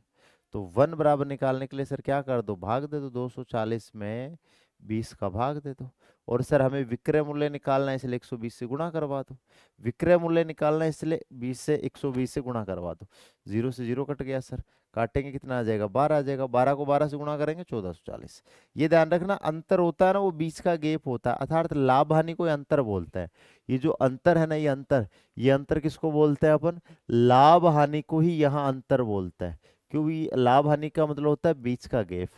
तो वन बराबर निकालने के लिए सर क्या कर दो? भाग दे दो, 240 में 20 का भाग दे दो। और सर हमें विक्रय मूल्य निकालना है, इसलिए 120 से गुणा करवा दो। विक्रय मूल्य निकालना है, इसलिए 20 से 120 से गुणा करवा दो। 0 से 0 कट गया सर, काटेंगे कितना आ जाएगा? 12 आ जाएगा। 12 को 12 से गुणा करेंगे 1440। ये ध्यान रखना, अंतर होता है ना, वो बीच का गैप होता है, अर्थात लाभ हानि को अंतर बोलता है। ये जो अंतर है ना, ये अंतर किसको बोलते हैं अपन? लाभ हानि को ही यहाँ अंतर बोलता है। क्योंकि लाभ हानि का मतलब होता है बीच का गैप।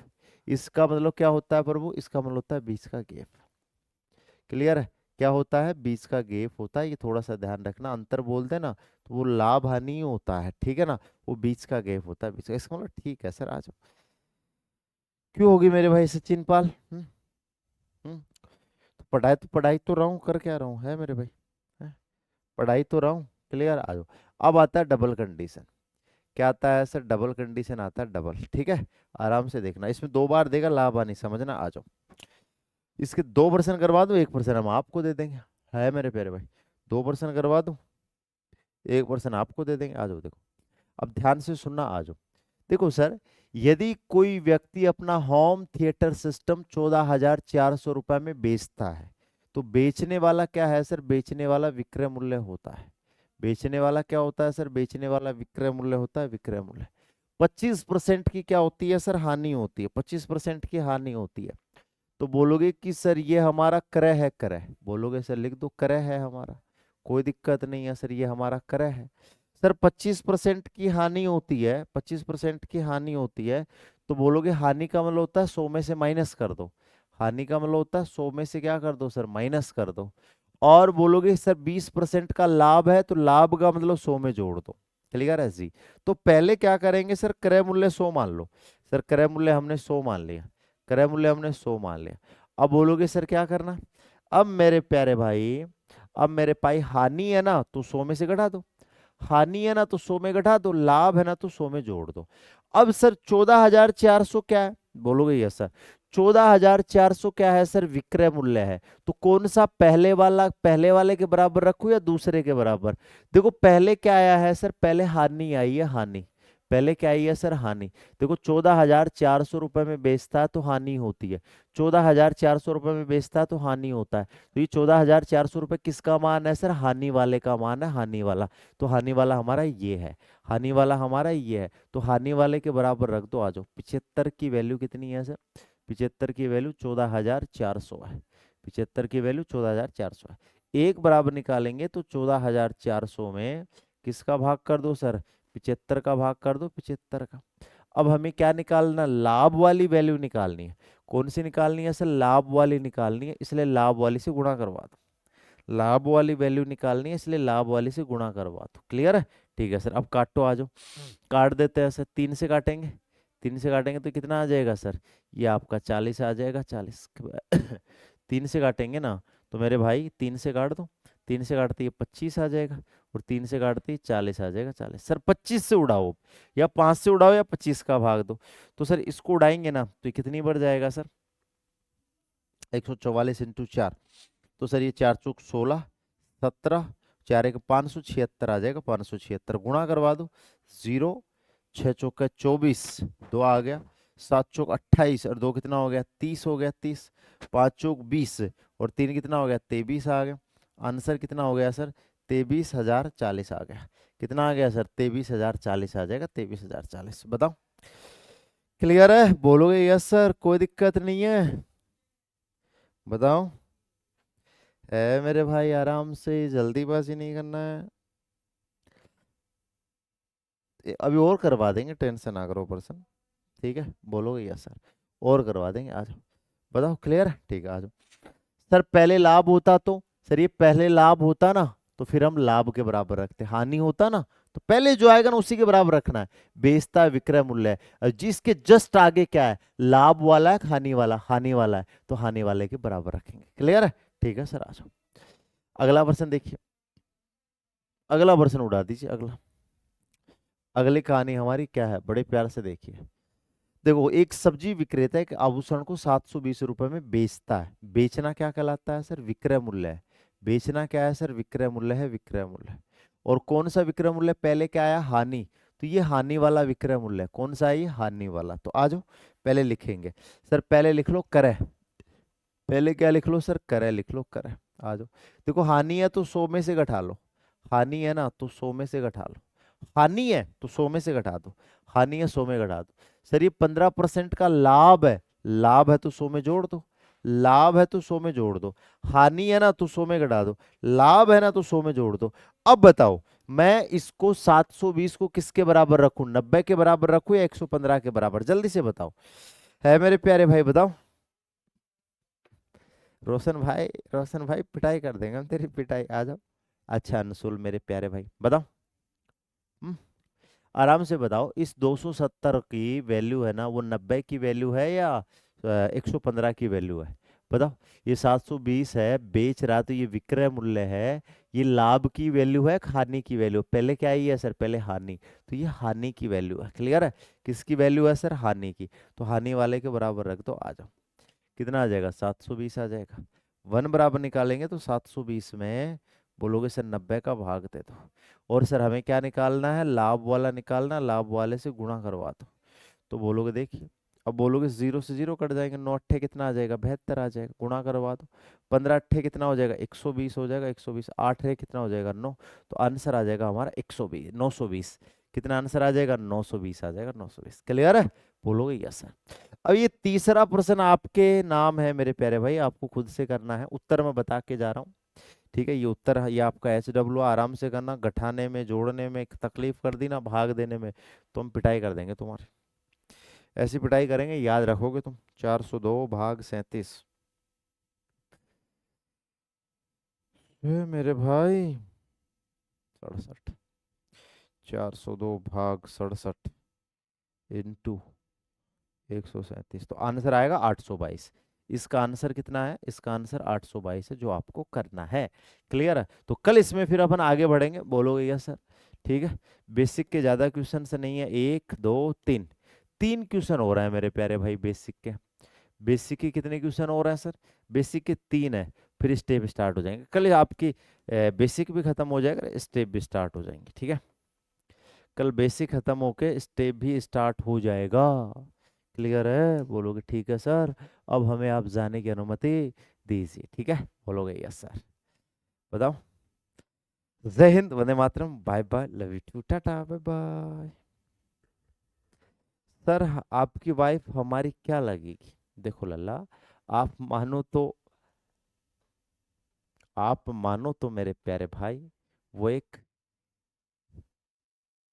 इसका मतलब क्या होता है प्रभु? इसका मतलब होता है बीच का गैप। क्लियर है? क्या होता है? बीच का गैप होता है। ये थोड़ा सा ध्यान रखना, अंतर बोलते हैं ना, तो वो लाभ हानि ही होता है, ठीक है ना? वो बीच का गैप होता है, बीच का, इसका मतलब ठीक है सर, आ जाओ। क्यों होगी मेरे भाई सचिन पाल? हम्म तो पढ़ाई तो रहा हूँ, कर क्या रहा हूँ है मेरे भाई? हैं? पढ़ाई तो रहा हूँ। क्लियर, आ जाओ। अब आता है डबल कंडीशन। क्या आता है सर? डबल कंडीशन आता है, डबल, ठीक है। आराम से देखना, इसमें 2 बार देगा लाभ हानि, समझना, आ जाओ। इसके 2% करवा दूं, 1% हम आपको दे देंगे, है मेरे प्यारे भाई? 2% करवा दूं, 1% आपको दे देंगे, आ जाओ देखो। अब ध्यान से सुनना, आ जाओ। देखो सर, यदि कोई व्यक्ति अपना होम थिएटर सिस्टम 14,400 रुपए में बेचता है, तो बेचने वाला क्या है सर? बेचने वाला विक्रय मूल्य होता है। बेचने वाला क्या होता है सर? बेचने वाला विक्रय मूल्य होता है, विक्रय मूल्य। 25% की क्या होती है सर? हानि होती है, 25% की हानि होती है। तो बोलोगे कि सर ये हमारा क्रय है, क्रय बोलोगे सर, लिख दो क्रय है हमारा, कोई दिक्कत नहीं है सर, ये हमारा क्रय है। सर 25% की हानि होती है, 25% की हानि होती है, तो बोलोगे हानि का मतलब होता है 100 में से माइनस कर दो। हानि का मतलब होता है 100 में से क्या कर दो सर? माइनस कर दो। और बोलोगे सर 20% का लाभ है, तो लाभ का मतलब 100 में जोड़ दो। क्लियर है जी? तो पहले क्या करेंगे सर? क्रय मूल्य 100 मान लो। सर क्रय मूल्य हमने 100 मान लिया, क्रय मूल्य हमने 100 मान लिया। अब बोलोगे सर क्या करना? अब मेरे प्यारे भाई, अब मेरे भाई हानि है ना, तो 100 में से घटा दो। हानि है ना, तो 100 में घटा दो। लाभ है ना, तो 100 में जोड़ दो। अब सर 14,400 क्या है? बोलोगे यस सर। 14,400 क्या है सर? विक्रय मूल्य है। तो कौन सा, पहले वाला पहले वाले के बराबर रखूं या दूसरे के बराबर? देखो पहले क्या आया है सर? पहले हानि आई है, हानि। पहले क्या आई है सर? हानि। देखो 14,400 रुपए में बेचता है तो हानि होती है, 14,400 रुपए में बेचता है तो हानि होता है। तो ये 14,400 रुपए किसका मान है सर? हानि वाले का मान है, हानि वाला। तो हानि वाला हमारा ये है, हानि वाला हमारा ये है, तो हानि वाले के बराबर रख दो। आ जाओ, 75 की वैल्यू कितनी है सर? 75 की वैल्यू 14,400 है। 75 की वैल्यू 14,400 है। एक बराबर निकालेंगे तो 14,400 में किसका भाग कर दो सर? 75 का भाग कर दो, 75 का। अब हमें क्या निकालना? लाभ वाली वैल्यू निकालनी है। कौन सी निकालनी है सर? लाभ वाली निकालनी है, इसलिए लाभ वाली से गुणा करवा दो। लाभ वाली वैल्यू निकालनी है, इसलिए लाभ वाली से गुणा करवा दो। क्लियर है? ठीक है सर, अब काटो, आ जाओ। काट देते हैं सर, 3 से काटेंगे। 3 से काटेंगे तो कितना आ जाएगा सर? ये आपका 40 आ जाएगा, 40 3 से काटेंगे ना, तो मेरे भाई 3 से काट दो। 3 से काटते ये 25 आ जाएगा, और 3 से काटते ही 40 आ जाएगा, 40। सर 25 से उड़ाओ, या 5 से उड़ाओ, या 25 का भाग दो। तो सर इसको उड़ाएंगे ना, तो ये कितनी बढ़ जाएगा सर? 144 इंटू 4। तो सर ये 4 चौक 16, 17, 4 एक 576 आ जाएगा, 576 गुणा करवा दो। 0, 6 चौक 24, 2 आ गया, 7 चौक 28, और 2 कितना हो गया? 30 हो गया, 30। 5 चौक 20, और 3 कितना हो गया? 23 आ गया। आंसर कितना हो गया सर? 23,040 आ गया। कितना आ गया सर? 23,040 आ जाएगा, 23,040। बताओ क्लियर है? बोलोगे यस सर, कोई दिक्कत नहीं है? बताओ। है मेरे भाई, आराम से, जल्दीबाजी नहीं करना है। अभी और करवा देंगे, टेंशन ना करो पर्सन। ठीक है, बोलोगे यस सर, और करवा देंगे, आ जाओ। बताओ क्लियर है? ठीक है, आ जाओ। सर पहले लाभ होता तो, सर ये पहले लाभ होता ना, तो फिर हम लाभ के बराबर रखते। हानि होता ना, तो पहले जो आएगा ना उसी के बराबर रखना है। बेचता है, विक्रय मूल्य है, और जिसके जस्ट आगे क्या है, लाभ वाला है, हानि वाला, हानि वाला है, तो हानि वाले के बराबर रखेंगे। क्लियर है? ठीक है सर, आ जाओ। अगला वर्षन देखिए, अगला वर्षन उड़ा दीजिए, अगला। अगली कहानी हमारी क्या है, बड़े प्यार से देखिए। देखो, एक सब्जी विक्रेता एक आभूषण को 720 रुपए में बेचता है। बेचना क्या कहलाता है सर? विक्रय मूल्य है। बेचना क्या है सर? विक्रय मूल्य है, विक्रय मूल्य। और कौन सा विक्रय मूल्य पहले क्या आया? हानि। तो ये हानि वाला विक्रय मूल्य है। कौन सा है ये? हानि वाला। तो आ जाओ, पहले लिखेंगे। सर पहले लिख लो क्रय। पहले क्या लिख लो सर? क्रय लिख लो, क्रय। आ जाओ। देखो, हानि है तो 100 में से घटा लो। हानि है ना, तो 100 में से घटा लो। हानि है तो 100 में से घटा दो। हानि है, 100 में घटा दो। सर ये 15% का लाभ है। लाभ है तो 100 में जोड़ दो। लाभ है तो 100 में जोड़ दो। हानि है ना, तो 100 में घटा दो। लाभ है ना, तो 100 में जोड़ दो। अब बताओ, मैं इसको 720 को किसके बराबर रखूं? 90 के बराबर रखूं या 115 के बराबर? जल्दी से बताओ। है मेरे प्यारे भाई, बताओ। रोशन भाई, रोशन भाई पिटाई कर देंगे हम तेरी, पिटाई। आ जाओ। अच्छा अंशुल मेरे प्यारे भाई, बताओ। हम्म, आराम से बताओ, इस 270 की वैल्यू है ना, वो 90 की वैल्यू है या 115 की वैल्यू है? बताओ। ये 720 है, बेच रहा, तो ये विक्रय मूल्य है। ये लाभ की वैल्यू है, हानि की वैल्यू? पहले क्या आई है सर? पहले हानि। तो ये हानि की वैल्यू है। क्लियर है? किसकी वैल्यू है सर? हानि की। तो हानि वाले के बराबर रख दो, आ जाओ। कितना आ जाएगा? 720 आ जाएगा। वन बराबर निकालेंगे तो 720 में बोलोगे सर 90 का भाग दे दो। और सर हमें क्या निकालना है? लाभ वाला निकालना है, लाभ वाले से गुणा करवा दो। तो बोलोगे, देखिए, अब बोलोगे जीरो से जीरो कट जाएंगे, 9 अट्ठे कितना आ जाएगा? 72 आ जाएगा। गुणा करवा दो। 15 अट्ठे कितना हो जाएगा? 120 हो जाएगा, 120। 8 है कितना हो जाएगा? 9। तो आंसर आ जाएगा हमारा 120, 920। कितना आंसर आ जाएगा? 920 आ जाएगा, 920। क्लियर है? बोलोगे यस सर। अब ये तीसरा प्रश्न आपके नाम है मेरे प्यारे भाई, आपको खुद से करना है। उत्तर मैं बता के जा रहा हूँ। ठीक है, ये उत्तर है, ये आपका HW। आराम से करना, गठाने में, जोड़ने में तकलीफ कर दी ना, भाग देने में, तो हम पिटाई कर देंगे तुम्हारी। ऐसी पिटाई करेंगे, याद रखोगे तुम। 402 भाग 37। मेरे भाई, 67। 402 भाग 67 इंटू 137, तो आंसर आएगा 822। इसका आंसर कितना है? इसका आंसर 822 है, जो आपको करना है। क्लियर है? तो कल इसमें फिर अपन आगे बढ़ेंगे। बोलोगे यस सर? ठीक है। बेसिक के ज्यादा क्वेश्चन से नहीं है, एक दो तीन, तीन क्वेश्चन हो रहा है मेरे प्यारे भाई बेसिक के। बेसिक के कितने क्वेश्चन हो रहे हैं सर? बेसिक के तीन है। फिर स्टेप स्टार्ट हो जाएंगे कल, आपकी बेसिक भी खत्म हो जाएगा, स्टेप भी स्टार्ट हो जाएंगे। ठीक है, कल बेसिक खत्म होके स्टेप भी स्टार्ट हो जाएगा। क्लियर है? बोलोगे ठीक है सर, अब हमें आप जाने की अनुमति दीजिए। ठीक है, बोलोगे यस सर। बताओ। जय हिंद, वंदे मातरम, bye bye, love you too, tata, bye bye. Sir आपकी वाइफ हमारी क्या लगेगी? देखो लल्ला, आप मानो तो, आप मानो तो मेरे प्यारे भाई, वो एक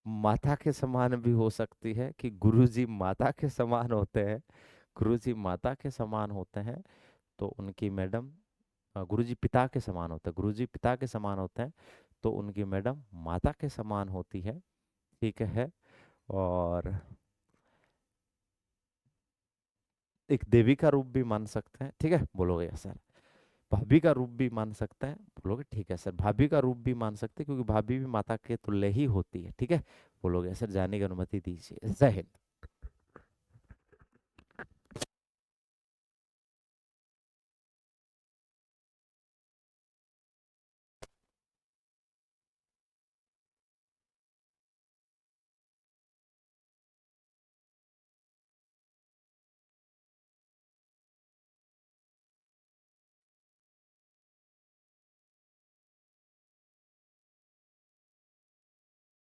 माता के समान भी हो सकती है, कि गुरुजी माता के समान होते हैं। गुरुजी माता के समान होते हैं, तो उनकी मैडम, गुरुजी पिता के समान होते हैं, गुरुजी पिता के समान होते हैं, तो उनकी मैडम माता के समान होती है। ठीक है। और एक देवी का रूप भी मान सकते हैं। ठीक है, बोलोगे सर? भाभी का रूप भी मान सकते हैं। बोलोगे ठीक है सर, भाभी का रूप भी मान सकते हैं, क्योंकि भाभी भी माता के तुल्य ही होती है। ठीक है, बोलोगे सर? जाने की अनुमति दीजिए। जय हिंद।